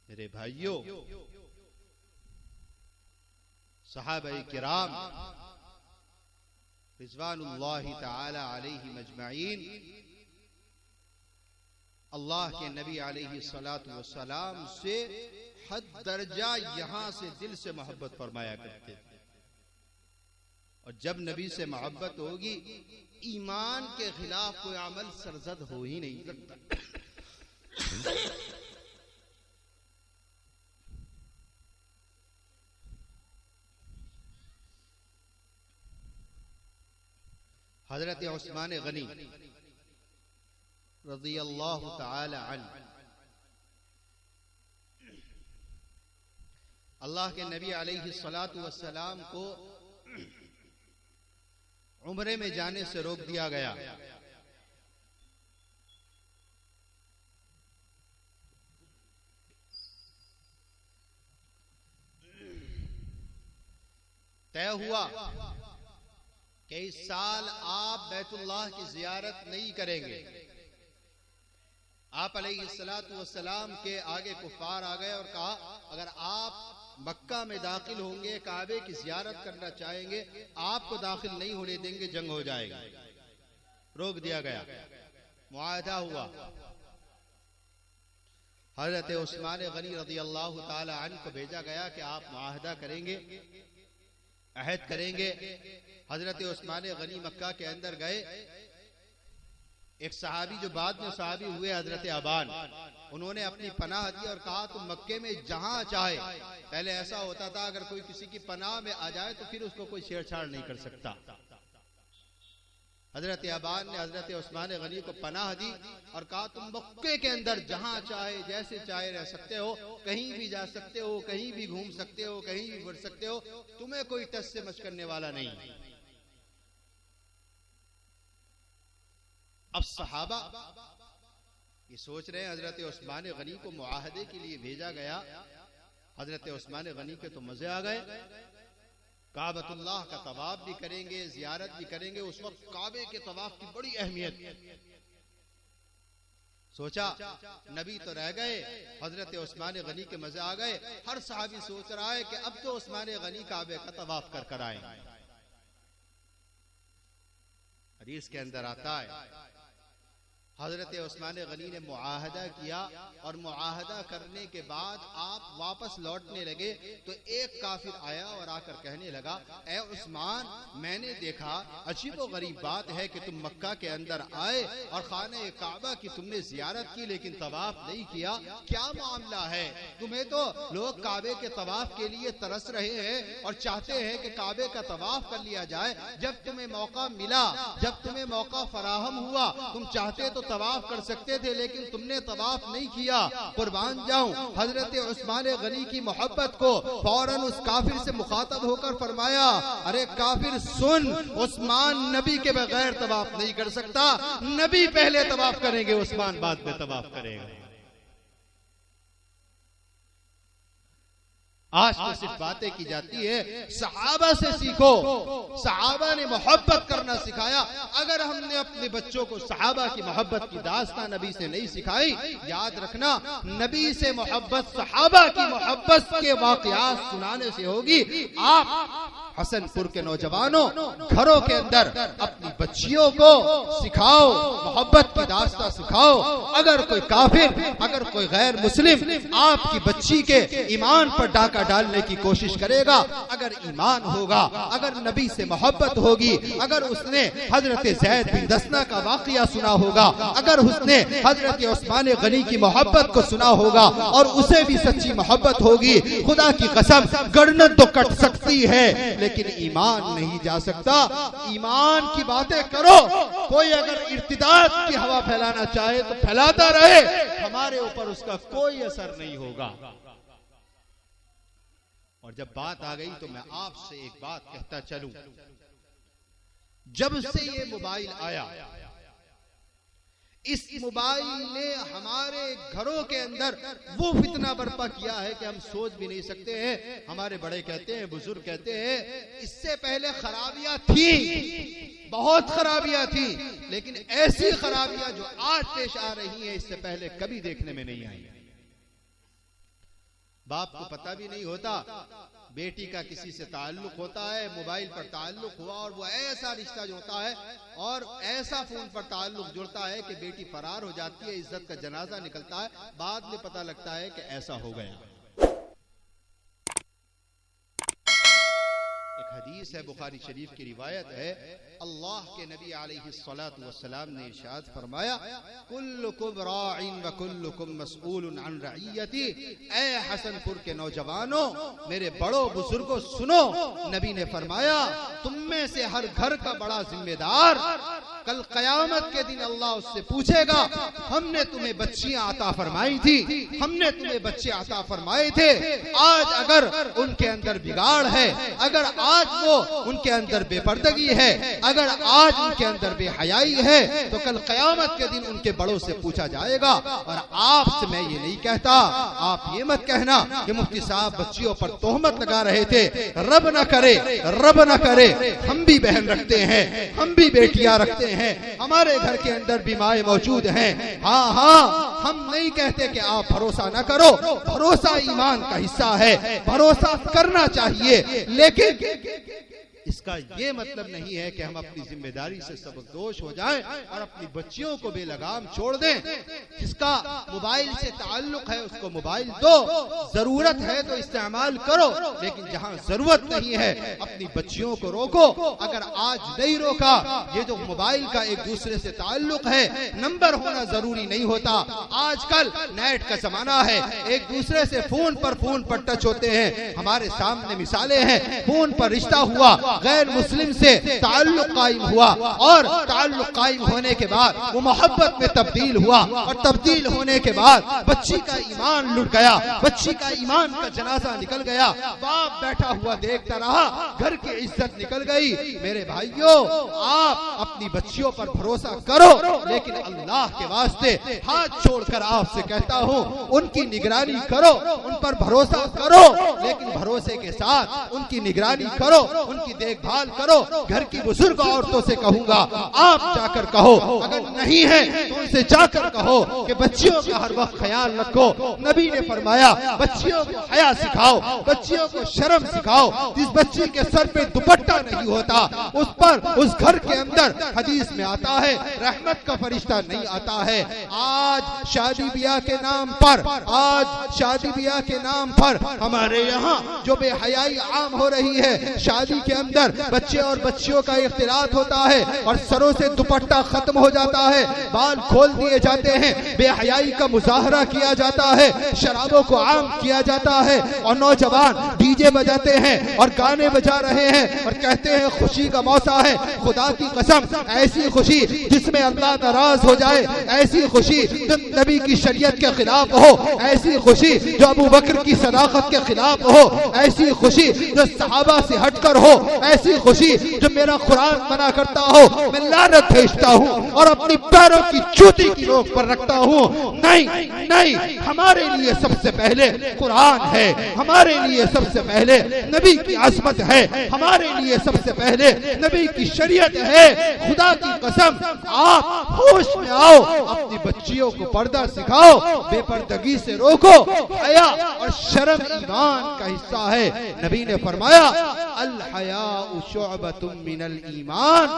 मेरे भाइयों, सहाबाए किराम रिज़वानुल्लाहि ताला अलैहिम अजमईन अल्लाह के नबी अलैहि सलातु वस्सलाम से हद दर्जा यहां से दिल से मोहब्बत फरमाया करते थे। और जब नबी से मोहब्बत होगी ईमान के खिलाफ कोई अमल सरजद हो ही नहीं सकता। हजरत उस्मान गनी रज़ियल्लाहु ताला अन्हु अल्लाह के नबी अलैहि सलातु वस्सलाम को उम्रे में जाने से रोक दिया गया। तय हुआ कि इस साल आप बैतुल्लाह की जियारत नहीं करेंगे। आप अलैहिस्सलातु वस्सलाम के आगे कुफार आ गए और कहा अगर आप मक्का में दाखिल होंगे, काबे की जियारत करना चाहेंगे, आपको दाखिल नहीं होने देंगे, जंग हो जाएगी। रोक दिया गया, मुआहदा हुआ। हजरत उस्मान गनी रज़ियल्लाहु ताला अन्हु को भेजा गया कि आप मुआहदा करेंगे, अहद करेंगे। हजरत उस्मान गनी मक्का के अंदर गए। एक सहाबी जो बाद में सहाबी हुए हजरत अबान, उन्होंने अपनी पनाह दी और कहा तुम मक्के में जहां चाहे। पहले ऐसा होता था अगर कोई किसी की पनाह में आ जाए तो फिर उसको कोई छेड़छाड़ नहीं कर सकता। हजरत अबान ने हजरत उस्मान गनी को पनाह दी और कहा तुम मक्के के अंदर जहां चाहे जैसे चाहे रह सकते हो, कहीं भी जा सकते हो, कहीं भी घूम सकते हो, कहीं भी बढ़ सकते हो, तुम्हें कोई टस से मच करने वाला नहीं। अब सहाबा ये सोच रहे हैं हजरत उस्मान गनी को मुआहदे के लिए भेजा गया। हजरत उस्मान गनी के तो मजे आ गए, काबतुल्लाह का तवाफ भी करेंगे, जियारत भी करेंगे। उस वक्त काबे के तवाफ की बड़ी अहमियत। सोचा नबी तो रह गए, हजरत उस्मान गनी के मजे आ गए। हर सहाबी सोच रहा है कि अब तो उस्मान गनी काबे का तवाफ कर आए। हदीस के अंदर आता है हजरत उस्मान गनी ने मुआहदा किया और मुआहदा करने के बाद आप वापस लौटने लगे तो एक काफिर आया और आकर कहने लगा, ए उस्मान, मैंने देखा अजीबो गरीब बात है कि तुम मक्का के अंदर आए और खाने काबा की तुमने जियारत की लेकिन तवाफ नहीं किया, क्या मामला है? तुम्हें तो लोग काबे के तवाफ के लिए तरस रहे हैं और चाहते हैं कि काबे का तवाफ कर लिया जाए। जब तुम्हें मौका मिला, जब तुम्हें मौका फराहम हुआ, तुम चाहते तो तवाफ कर सकते थे लेकिन तुमने तवाफ नहीं किया। कुर्बान जाऊं, हजरत उस्मान गनी की मोहब्बत को फौरन उस काफिर से मुखातब होकर फरमाया, अरे काफिर सुन, उस्मान नबी के बगैर तवाफ नहीं कर सकता। नबी पहले तवाफ करेंगे, उस्मान बाद में तवाफ करेगा। आज तो सिर्फ बातें की जाती है, सहाबा से सीखो। सहाबा ने मोहब्बत करना सिखाया। अगर हमने अपने बच्चों को सहाबा की मोहब्बत की दास्तां नबी से नहीं सिखाई, याद रखना नबी से मोहब्बत सहाबा की मोहब्बत के वाकयात सुनाने से होगी। आप हसनपुर के नौजवानों, घरों के अंदर अपनी बच्चियों को सिखाओ, मोहब्बत की दास्तां सिखाओ। अगर कोई काफिर, अगर कोई गैर मुस्लिम आपकी बच्ची के ईमान पर डाका डालने की कोशिश करेगा, अगर ईमान होगा, अगर नबी से मोहब्बत होगी, अगर उसने हजरत ज़ैद बिन दसना का वाकया सुना होगा, अगर उसने हजरत उस्मान गनी की मोहब्बत को सुना होगा और उसे भी सच्ची मोहब्बत होगी, खुदा की कसम गर्दन तो कट सकती है लेकिन ईमान नहीं जा सकता। ईमान की बातें करो। कोई अगर इर्तिदाद की हवा फैलाना चाहे तो फैलाता रहे, हमारे ऊपर उसका कोई असर नहीं होगा। और जब बात आ गई तो मैं आपसे एक बात कहता चलूं, जब से ये मोबाइल आया, इस मोबाइल ने हमारे घरों के अंदर वो फितना बर्पा किया है कि हम सोच भी नहीं सकते हैं। हमारे बड़े कहते हैं, बुजुर्ग कहते हैं, इससे पहले खराबियां थी, बहुत खराबियां थी, लेकिन ऐसी खराबियां जो आज पेश आ रही हैं इससे पहले कभी देखने में नहीं आई। बाप को पता भी नहीं होता, बेटी का किसी से ताल्लुक होता है, मोबाइल पर ताल्लुक हुआ और वो ऐसा रिश्ता जोड़ता है और ऐसा फोन पर ताल्लुक जुड़ता है कि बेटी फरार हो जाती है, इज्जत का जनाजा निकलता है, बाद में पता लगता है कि ऐसा हो गया। एक हदीस है, बुखारी शरीफ की रिवायत है, अल्लाह के नबी अलैहिस्सलातु वस्सलाम ने इरशाद फरमाया, कुल्लुकुम राइन व कुल्लुकुम मसऊलुन अन रइयती। ऐ हसनपुर के नौजवानों, मेरे बड़ों बुजुर्गों सुनो, नबी ने फरमाया तुम में से हर घर का बड़ा जिम्मेदार कल कयामत के दिन अल्लाह उससे पूछेगा, हमने तुम्हें बच्चियां अता फरमाई थी, हमने तुम्हें बच्चे अता फरमाए थे, आज अगर उनके अंदर बिगाड़ है, अगर आज वो उनके अंदर बेपर्दगी है, अगर आज उनके अंदर बेहयाई है, तो कल कयामत के दिन उनके बड़ों से पूछा जाएगा। और आपसे मैं ये नहीं कहता, आप ये मत कहना कि मुफ्ती साहब बच्चियों पर तोहमत लगा रहे थे, रब न करे, रब न करे, हम भी बहन रखते हैं, हम भी बेटियां रखते हैं, हमारे घर के अंदर भी माए मौजूद हैं। हाँ हाँ, हम नहीं कहते कि आप भरोसा न करो, भरोसा ईमान का हिस्सा है, भरोसा करना चाहिए, लेकिन इसका ये मतलब नहीं है कि हम अपनी जिम्मेदारी से सबकदोश हो जाएं और अपनी बच्चियों को बेलगाम छोड़ दें। जिसका मोबाइल से ताल्लुक है उसको मोबाइल दो, जरूरत है तो इस्तेमाल करो, लेकिन जहां जरूरत नहीं है अपनी बच्चियों को रोको। अगर आज नहीं रोका, ये जो मोबाइल का एक दूसरे से ताल्लुक है, नंबर होना जरूरी नहीं होता, आजकल नेट का जमाना है, एक दूसरे से फोन पर टच होते हैं। हमारे सामने मिसालें हैं, फोन पर रिश्ता हुआ, गैर मुस्लिम से ताल्लुक कायम हुआ और ताल्लुक कायम होने के बाद वो मोहब्बत में तब्दील हुआ और तब्दील होने के बाद बच्ची का ईमान लुट गया, बच्ची का ईमान का जनाजा निकल गया, बाप बैठा हुआ देखता रहा, घर की इज्जत निकल गई। मेरे भाइयों, आप अपनी बच्चियों पर भरोसा करो, लेकिन अल्लाह के वास्ते हाथ छोड़कर आपसे कहता हूँ, उनकी निगरानी करो, उन पर भरोसा करो, लेकिन भरोसे के साथ उनकी निगरानी करो, उनकी देखभाल करो। घर की बुजुर्ग औरतों से कहूंगा, आप जाकर कहो, अगर नहीं है तो उनसे जाकर कहो कि बच्चियों का हर वक्त ख्याल रखो। नबी ने फरमाया, बच्चियों को हया सिखाओ, बच्चियों को शर्म सिखाओ। जिस बच्ची के सर पे दुपट्टा नहीं होता, उस पर, उस घर के अंदर हदीस में आता है, रहमत का फरिश्ता नहीं आता है। आज शादी ब्याह के नाम पर, आज शादी ब्याह के नाम पर हमारे यहाँ जो बेहयाई आम हो रही है, शादी के अंदर बच्चे और बच्चियों का इख्तिलात होता है और सरों से दुपट्टा खत्म हो जाता है, बाल खोल दिए जाते हैं, बेहयाई का मुजाहरा किया जाता है, शराबों को आम किया जाता है और नौजवान डीजे बजाते हैं और गाने बजा रहे हैं और कहते हैं खुशी का मौसम है। खुदा की कसम, ऐसी खुशी जिसमें अल्लाह नाराज हो जाए, ऐसी खुशी जो नबी की शरीयत के खिलाफ हो, ऐसी खुशी जो अबू बकर की सदाकत के खिलाफ हो, ऐसी खुशी जो सहाबा से हटकर हो, ऐसी खुशी जो मेरा कुरान मना करता हो, मैं लानत भेजता हूँ और अपनी पैरों की जूती की नोक पर रखता हूँ। नहीं नहीं, हमारे लिए सबसे पहले कुरान है, हमारे लिए सबसे पहले नबी की अज़मत है, हमारे लिए सबसे पहले नबी की शरीयत है। खुदा की कसम, आप होश में आओ, अपनी बच्चियों को पर्दा सिखाओ, बेपर्दगी से रोको। हया और शर्म ईमान का हिस्सा है। नबी ने फरमाया, अल हयाउ शुअबतुम मिनल ईमान,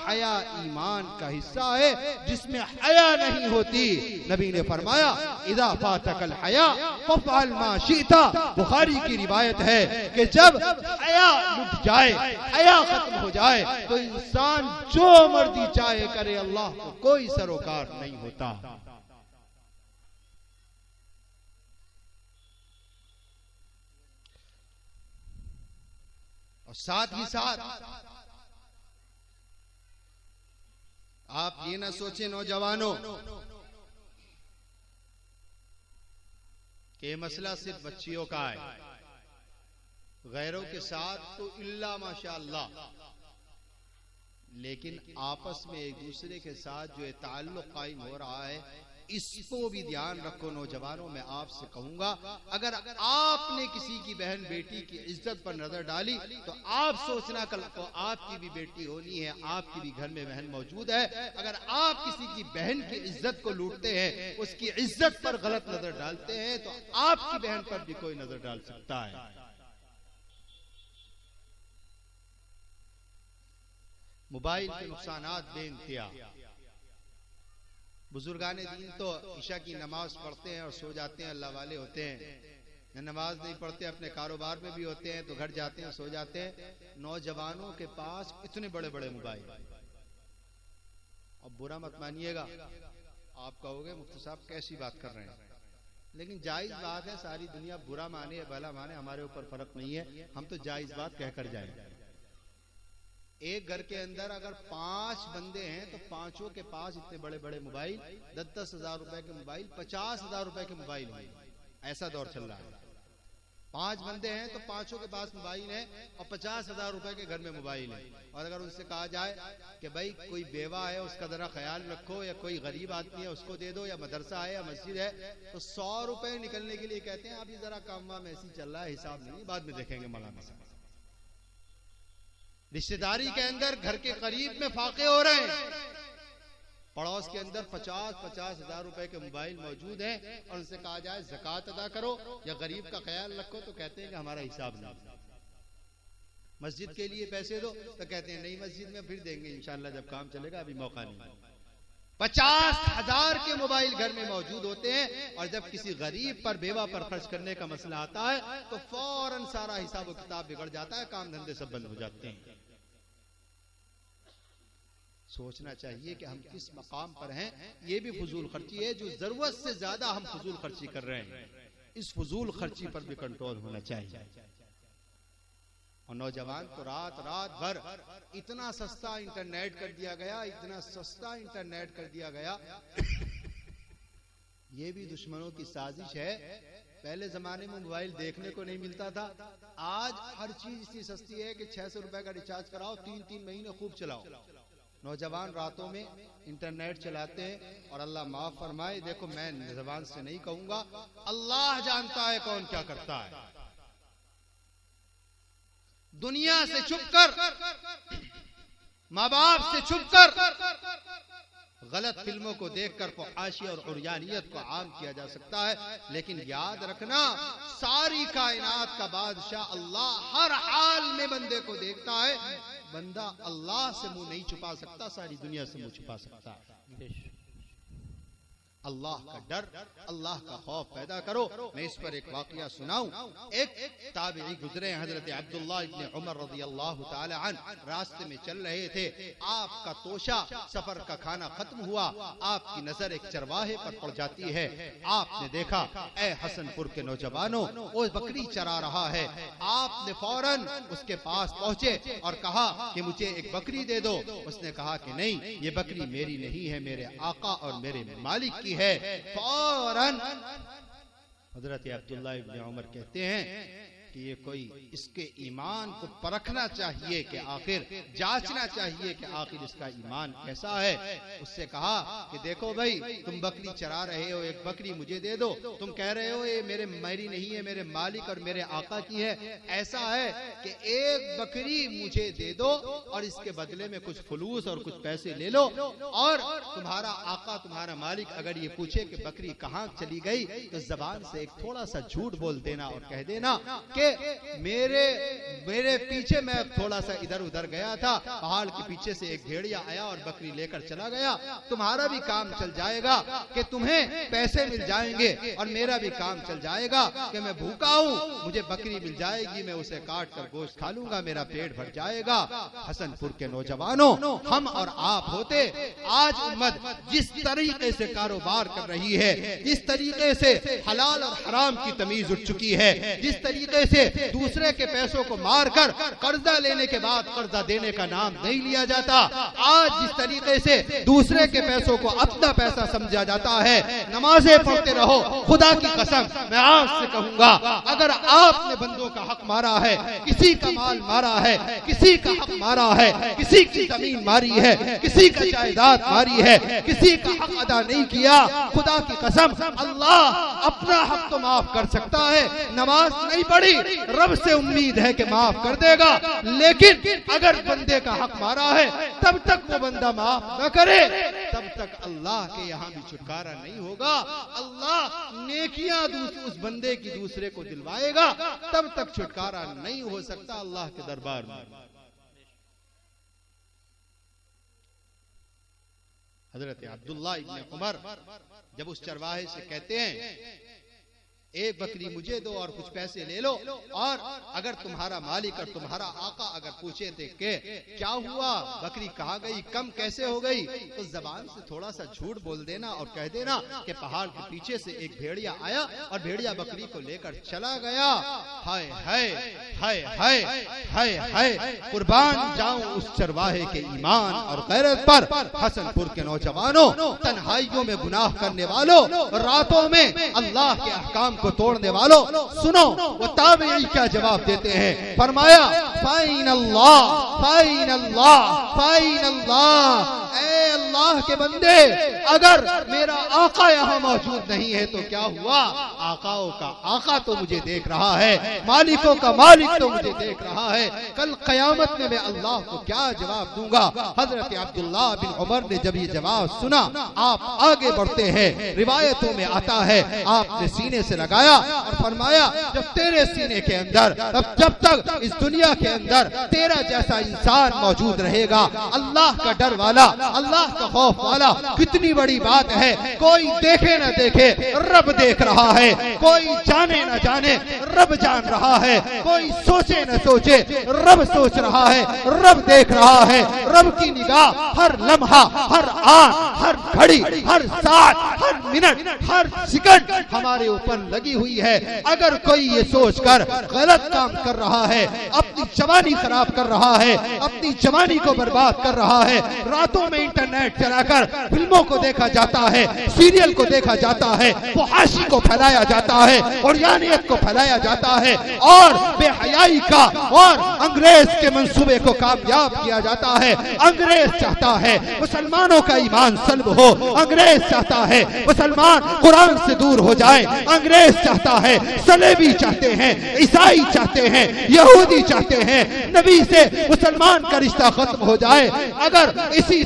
हया ईमान का हिस्सा है जिसमें हया नहीं होती। नबी ने फरमाया इदा फातकल हया फफअल मा शिता। बुखारी की रिवायत है कि जब हया लुट जाए, हया खत्म हो जाए, तो इंसान जो मर्जी चाहे करे, अल्लाह को कोई सरोकार नहीं होता। और साथ ही साथ आप ये ना सोचे नौजवानों कि मसला सिर्फ बच्चियों का है, गैरों के साथ तो इल्ला माशाअल्लाह, लेकिन आपस में एक दूसरे के साथ जो ताल्लुक कायम हो रहा है, इसको भी ध्यान रखो। नौजवानों, मैं आपसे कहूंगा, अगर आपने किसी की बहन बेटी की इज्जत पर नजर डाली तो आप सोचना कल को आपकी भी बेटी होनी है, आपकी भी घर में बहन मौजूद है। अगर आप किसी की बहन की इज्जत को लूटते हैं, उसकी इज्जत पर गलत नजर डालते हैं, तो आपकी बहन पर भी कोई नजर डाल सकता है। मोबाइल के नुकसानात बेइंतहा। बुजुर्गाने दीन तो ईशा की नमाज पढ़ते हैं और सो जाते हैं, अल्लाह वाले होते हैं। नमाज नहीं पढ़ते, अपने कारोबार में भी होते हैं तो घर जाते हैं, सो जाते हैं। नौजवानों के पास इतने बड़े बड़े मोबाइल। अब बुरा मत मानिएगा, आप कहोगे मुफ्ती साहब कैसी बात कर रहे हैं, लेकिन जायज बात है। सारी दुनिया बुरा माने या भला माने, हमारे ऊपर फर्क नहीं है, हम तो जायज बात कहकर जाएं। एक घर के अंदर अगर 5 बंदे हैं तो पांचों के पास इतने बड़े बड़े मोबाइल, 10-10 हजार रुपए के मोबाइल, 50 हजार रुपए के मोबाइल हैं। ऐसा दौर चल रहा है। 5 बंदे हैं तो पांचों के पास मोबाइल है और 50 हजार रुपए के घर में मोबाइल है। और अगर उनसे कहा जाए कि भाई कोई बेवा है उसका जरा ख्याल रखो, या कोई गरीब आदमी है उसको दे दो, या मदरसा है या मस्जिद है, तो 100 रुपए निकलने के लिए कहते हैं अभी जरा काम वाम ऐसी चल रहा है, हिसाब नहीं, बाद में देखेंगे मौलाना साहब। रिश्तेदारी के अंदर घर के करीब में फाके हो रहे हैं, पड़ोस के अंदर 50-50 हजार रुपए के मोबाइल मौजूद हैं, और उनसे कहा जाए ज़कात अदा करो या गरीब का ख्याल रखो, तो कहते हैं कि हमारा हिसाब नहीं। मस्जिद के लिए पैसे दो तो कहते हैं नहीं, मस्जिद में फिर देंगे इंशाल्लाह जब काम चलेगा, अभी मौका नहीं। 50 हजार के मोबाइल घर में मौजूद होते हैं, और जब किसी गरीब पर बेवा पर खर्च करने का मसला आता है तो फौरन सारा हिसाब किताब बिगड़ जाता है, काम धंधे सब बंद हो जाते हैं। सोचना चाहिए कि हम किस मकाम पर हैं। ये भी फजूल खर्ची है, जो जरूरत से ज्यादा हम फजूल खर्ची कर रहे हैं, इस फजूल खर्ची पर भी कंट्रोल होना चाहिए। और नौजवान तो रात भर इतना सस्ता इंटरनेट कर दिया गया, इतना सस्ता इंटरनेट कर दिया गया। ये भी दुश्मनों की साजिश है। पहले जमाने में मोबाइल देखने को नहीं मिलता था, आज हर चीज इतनी सस्ती है कि 600 रुपए का रिचार्ज कराओ, 3-3 महीने खूब चलाओ। नौजवान रातों में इंटरनेट चलाते हैं, और अल्लाह माफ फरमाए, देखो मैं जबान से नहीं कहूंगा, अल्लाह जानता है कौन क्या करता है। दुनिया से छुपकर, माँ बाप से छुपकर गलत फिल्मों को देखकर फहाशी और उर्यानियत को आम किया जा सकता है, लेकिन याद रखना सारी कायनात का बादशाह अल्लाह हर हाल में बंदे को देखता है। बंदा अल्लाह से मुंह नहीं छुपा सकता, सारी दुनिया से मुंह छुपा सकता है। अल्लाह का डर, अल्लाह का खौफ पैदा करो। मैं इस पर एक वाकया सुनाऊं। एक ताबई गुजरे, हजरत अब्दुल्लाह इब्ने उमर रज़ियल्लाहु ताला अन्हु, रास्ते में चल रहे थे। आपका तोशा, सफर का खाना खत्म हुआ, आपकी नजर एक चरवाहे पर पड़ जाती है। आपने देखा, ए हसनपुर के नौजवानों, वो बकरी चरा रहा है। आपने फौरन उसके पास पहुंचे और कहा कि मुझे एक बकरी दे दो। उसने कहा कि नहीं, ये बकरी मेरी नहीं है, मेरे आका और मेरे मालिक की है। फौरन हजरत अब्दुल्लाह इब्ने उमर कहते हैं कि ये कोई, इसके ईमान को परखना चाहिए कि आखिर, जांचना चाहिए कि आखिर इसका ईमान कैसा है। उससे कहा कि देखो भाई, तुम बकरी चरा रहे हो, एक बकरी मुझे दे दो। तुम कह रहे हो ये मेरी नहीं है, मेरे मालिक और मेरे आका की है। ऐसा है कि एक बकरी मुझे दे दो और इसके बदले में कुछ फलूस और कुछ पैसे ले लो, और तुम्हारा आका, तुम्हारा मालिक अगर ये पूछे कि बकरी कहाँ चली गई, तो जबान से एक थोड़ा सा झूठ बोल देना और कह देना कि मेरे मेरे पीछे मैं थोड़ा सा इधर उधर गया था, पहाड़ के पीछे से एक भेड़िया आया और बकरी लेकर चला गया। तुम्हारा भी काम चल जाएगा कि तुम्हें पैसे मिल जाएंगे और मेरा भी काम चल जाएगा कि मैं भूखा हूँ, मुझे बकरी मिल जाएगी, मैं उसे काट कर गोश्त खा लूंगा, मेरा पेट भर जाएगा। हसनपुर के नौजवानों, हम और आप होते, आज उम्मत जिस तरीके से कारोबार कर रही है, जिस तरीके से हलाल और हराम की तमीज उठ चुकी है, जिस तरीके से दूसरे के पैसों को मारकर कर्जा लेने के बाद कर्जा देने का नाम नहीं लिया जाता, आज जिस तरीके से दूसरे के पैसों को अपना पैसा समझा जाता है, नमाजें पढ़ते रहो, खुदा की कसम मैं आपसे कहूंगा, अगर आपने बंदों का हक मारा है, किसी का माल मारा है, किसी का हक मारा है, किसी की जमीन मारी है, किसी का जायदाद मारी है, किसी का हक अदा नहीं किया, खुदा की कसम अल्लाह अपना हक तो माफ कर सकता है। नमाज नहीं पढ़ी, रब से उम्मीद है कि माफ कर देगा, लेकिन अगर बंदे का हक मारा है तब तक वो बंदा माफ न करे, तब तक अल्लाह के यहाँ भी छुटकारा नहीं होगा। अल्लाह नेकियां उस बंदे की दूसरे को दिलवाएगा, तब तक छुटकारा नहीं हो सकता अल्लाह के दरबार में। हजरत अब्दुल्लाह इब्न उमर जब उस चरवाहे से कहते हैं, एक बकरी मुझे दो और कुछ पैसे ले लो, और अगर तुम्हारा मालिक और तुम्हारा आका अगर पूछे थे कि क्या हुआ, बकरी कहाँ गई, कम कैसे हो गई, तो जबान से थोड़ा सा झूठ बोल देना और कह देना कि पहाड़ के पीछे से एक भेड़िया आया और भेड़िया बकरी को लेकर चला गया। हाय हाय हाय हाय हाय हाय, कुर्बान जाऊं उस चरवाहे के ईमान और गैरत पर। हसनपुर के नौजवानों, तन्हाइयों में गुनाह करने वालों, रातों में अल्लाह के अहकाम को तोड़ने वालों, सुनो वो ताबई क्या जवाब देते हैं। फरमाया फाइन अल्लाह फाइन अल्लाह फाइन अल्लाह, ऐ अल्लाह के बंदे, अगर मेरा आका यहाँ मौजूद नहीं है तो क्या हुआ, आकाओं का आका तो मुझे देख रहा है, मालिकों का मालिक तो मुझे देख रहा है, कल कयामत में मैं अल्लाह को क्या जवाब दूंगा। हजरत अब्दुल्लाह बिन उमर ने जब ये जवाब सुना, आप आगे बढ़ते हैं, रिवायतों में आता है आपने सीने से लगाया और फरमाया, जब तेरे सीने के अंदर, जब तक इस दुनिया के अंदर तेरा जैसा इंसान मौजूद रहेगा, अल्लाह का डर वाला, अल्लाह का खौफ वाला, कितनी बड़ी बात है। कोई देखे न देखे, रब देख रहा है, कोई जाने न जाने, रब जान रहा है, कोई सोचे न सोचे, रब सोच रहा है, रब देख रहा है। रब की निगाह हर लम्हा, हर आन, हर घड़ी, हर साथ, हर मिनट, हर सेकंड हमारे ऊपर लगी हुई है। अगर कोई ये सोचकर गलत काम कर रहा है, अपनी जवानी खराब कर रहा है, अपनी जवानी को बर्बाद कर रहा है, रातों में इंटरनेट चलाकर फिल्मों को देखा जाता है, सीरियल को देखा जाता है, फहाशी को फैलाया जाता है, औरियानियत को फैलाया जाता है, और बेहयाई का और अंग्रेज के मंसूबे को कामयाब किया जाता है। अंग्रेज चाहता है मुसलमानों का ईमान सल्ब हो, अंग्रेज चाहता है मुसलमान कुरान से दूर हो जाए, अंग्रेज चाहता है, सलेबी चाहते हैं, ईसाई चाहते हैं, यहूदी चाहते हैं नबी से मुसलमान का रिश्ता खत्म हो जाए। अगर इसी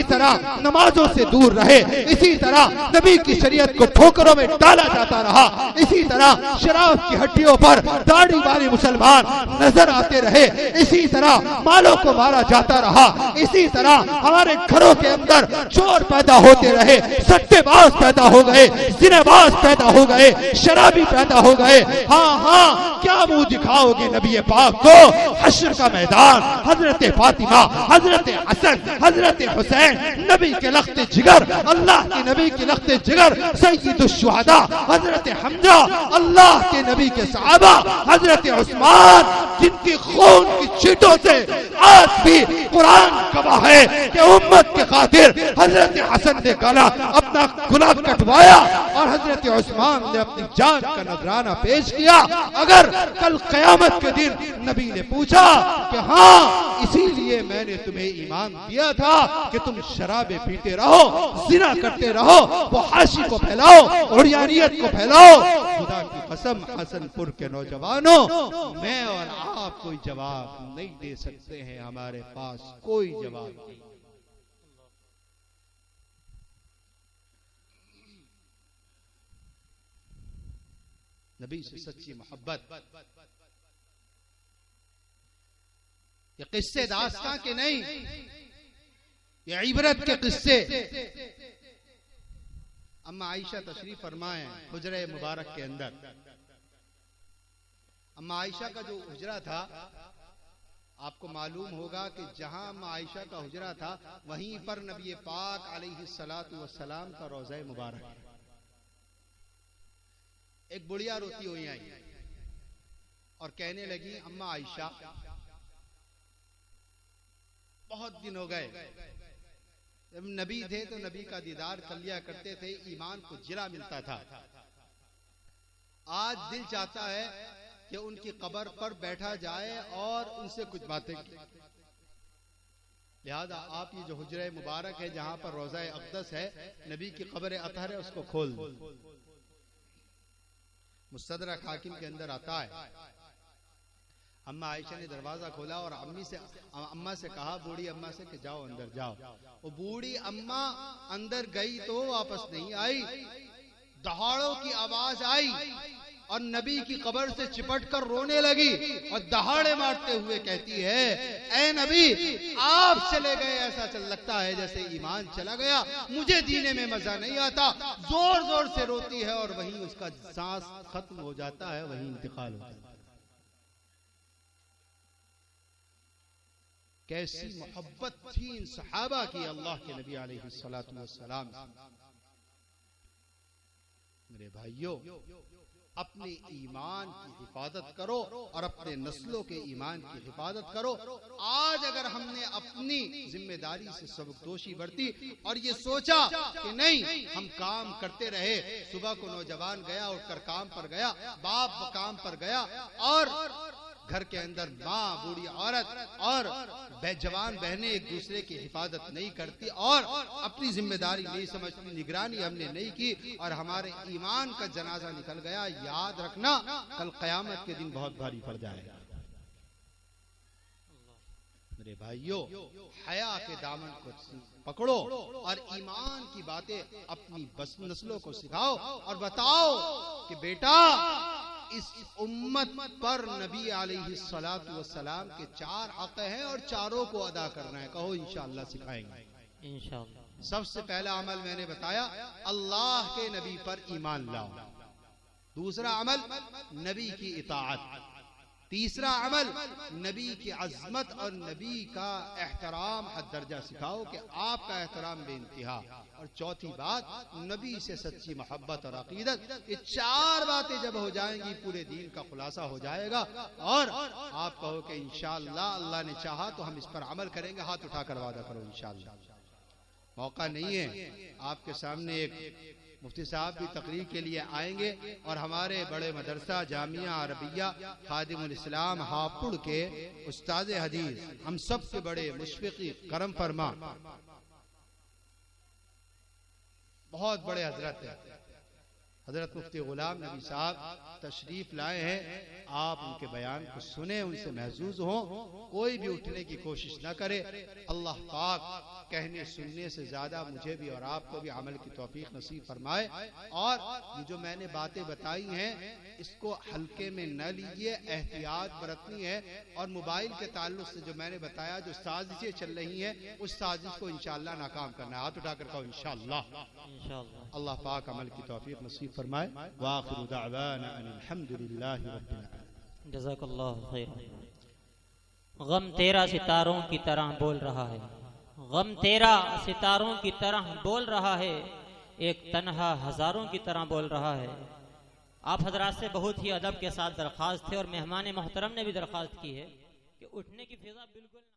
तरह नमाजों से दूर रहे, इसी तरह नबी की शरीयत को ठोकरों में डाला जाता रहा, इसी तरह शराब की हड्डियों पर दाढ़ी वाले मुसलमान नजर आते रहे, इसी तरह मालों को मारा जाता रहा, इसी तरह हमारे घरों के अंदर चोर पैदा होते रहे, सट्टेबाज पैदा हो गए, जिनेबाज पैदा हो गए, शराबी पैदा हो गए। हाँ, क्या मुंह दिखाओगे नबी पाक को। हश्र का मैदान, हजरत फातिमा, हजरत हसन, हजरत हुसैन, नबी के लख्ते जिगर, अल्लाह के नबी के लख्ते जिगर, सय्यदुश शुहदा हजरत हमजा, अल्लाह के नबी के सहाबा, हजरत उस्मान, जिनकी खून की छींटों से आज भी कुरान गवाह है कि उम्मत के खातिर हजरत हसन ने गला अपना गुलाब कटवाया और हजरत उस्मान ने अपनी जान का नजराना पेश किया। अगर कल कयामत के दिन नबी ने पूछा कि हाँ, इसीलिए मैंने तुम्हें ईमान दिया था कि तुम शराबे पीते रहो, जिना करते रहो, वो हाशी को फैलाओ, औरियानियत को फैलाओ, खुदा की कसम हसनपुर के नौजवानों, मैं और आप कोई जवाब नहीं दे सकते हैं, हमारे पास कोई जवाब नहीं। नबी से सच्ची मोहब्बत, ये किस्से दास्तां के नहीं, ये इबरत के किस्से। अम्मा आयशा तशरीफ फरमाए हुजरे मुबारक के अंदर। अम्मा आयशा का जो हुजरा था, आपको मालूम होगा कि जहां अम्मा आयशा का हुजरा था वहीं पर नबी पाक अलैहिस्सलातु वस्सलाम का रोज़ा मुबारक है। एक बुढ़िया रोती हुई आई और कहने लगी, अम्मा आयशा, बहुत दिन हो गए, जब नबी थे तो नबी का दीदार कर लिया करते थे, ईमान को जिला मिलता था। आज दिल चाहता है कि उनकी कब्र पर बैठा जाए और उनसे कुछ बातें की। लिहाजा आप ये जो हुजरा मुबारक है जहां पर रोज़ा अक़दस है, नबी की कब्र अतहर है, उसको खोल दो। मुस्तदरक हाकिम के अंदर आता है, अम्मा आयशा ने दरवाजा खोला और अम्मा से कहा, बूढ़ी अम्मा से कि जाओ अंदर जाओ। वो बूढ़ी अम्मा अंदर गई तो वापस नहीं आई। दहाड़ों की आवाज आई और नबी की कब्र से चिपट कर रोने लगी और दहाड़े मारते हुए कहती है, ऐ नबी, आप चले गए, ऐसा लगता है जैसे ईमान चला गया, मुझे जीने में मजा नहीं आता। जोर जोर से रोती है और वहीं उसका सांस खत्म हो जाता है, वहीं इंतकाल होता है। कैसी मोहब्बत थी इन सहाबा की अल्लाह के नबी अलैहिस्सलातु वस्सलाम। मेरे भाइयों, अपने ईमान की हिफाजत करो और अपने नस्लों के ईमान की हिफाजत करो। आज अगर हमने अपनी जिम्मेदारी से सबकदोशी बरती और ये सोचा कि नहीं, हम काम करते रहे, सुबह को नौजवान गया, उठकर काम पर गया, बाप काम पर गया और घर के अंदर माँ, बूढ़ी औरत और जवान बहनें एक दूसरे की हिफाजत नहीं करती और अपनी जिम्मेदारी नहीं समझती, निगरानी हमने नहीं की और हमारे ईमान का जनाजा निकल गया। याद रखना, कल क़यामत के दिन बहुत भारी पड़ जाएगा। मेरे भाइयों, हया के दामन को पकड़ो और ईमान की बातें अपनी नस्लों को सिखाओ और बताओ कि बेटा, इस उम्मत पर नबी अलैहिस्सलातु वस्सलाम के 4 हक हैं और चारों को अदा करना है। कहो इंशाअल्लाह सिखाएंगे इंशाअल्लाह। सबसे पहला अमल मैंने बताया, अल्लाह के नबी पर ईमान लाओ। दूसरा अमल, नबी की इताअत। तीसरा अमल, नबी की अज़मत और नबी का एहतराम हद दर्जा सिखाओ कि आपका एहतराम बेइंतहा। और चौथी बात, नबी से सच्ची मोहब्बत और अकीदत। ये 4 बातें जब हो जाएंगी, पूरे दीन का खुलासा हो जाएगा और आप कहो कि इंशाअल्लाह अल्लाह ने चाहा तो हम इस पर अमल करेंगे। हाथ उठाकर वादा करो इंशाअल्लाह। मौका नहीं है, आपके सामने एक मुफ्ती साहब भी तकरीर के लिए आएंगे और हमारे बड़े मदरसा जामिया अरबिया खादिमुल इस्लाम हापुड़ के उस्ताद हदीस, हम सबसे बड़े मुशफ़िक़ी करम फरमा, बहुत बड़े हजरत है, हजरत मुफ्ती गुलाम नबी साहब तशरीफ लाए हैं। आप उनके बयान को सुने, उनसे महजूज हो, कोई भी उठने की कोशिश न करे। अल्लाह पाक कहने सुनने से ज्यादा मुझे भी और आपको भी अमल की तौफीक नसीब फरमाए। और ये जो मैंने बातें बताई हैं, इसको हल्के में न लीजिए, एहतियात बरतनी है। और मोबाइल के ताल्लुक से जो मैंने बताया, जो साजिशें चल रही हैं, उस साजिश को इंशाअल्लाह नाकाम करना है। हाथ उठाकर कहो इंशाअल्लाह। अल्लाह पाक अमल की तौफीक नसीब फरमाए। व आखिरु दअवाना अल्हम्दुलिल्लाहि रब्बिल आलमीन। जज़ाकल्लाहु खैरन। गम तेरा सितारों की तरह बोल रहा है, गम तेरा सितारों की तरह बोल रहा है, एक तन्हा हजारों की तरह बोल रहा है। आप हजरात से बहुत ही अदब के साथ दरख्वास्त थे और मेहमान मोहतरम ने भी दरख्वास्त की है कि उठने की फिजा बिल्कुल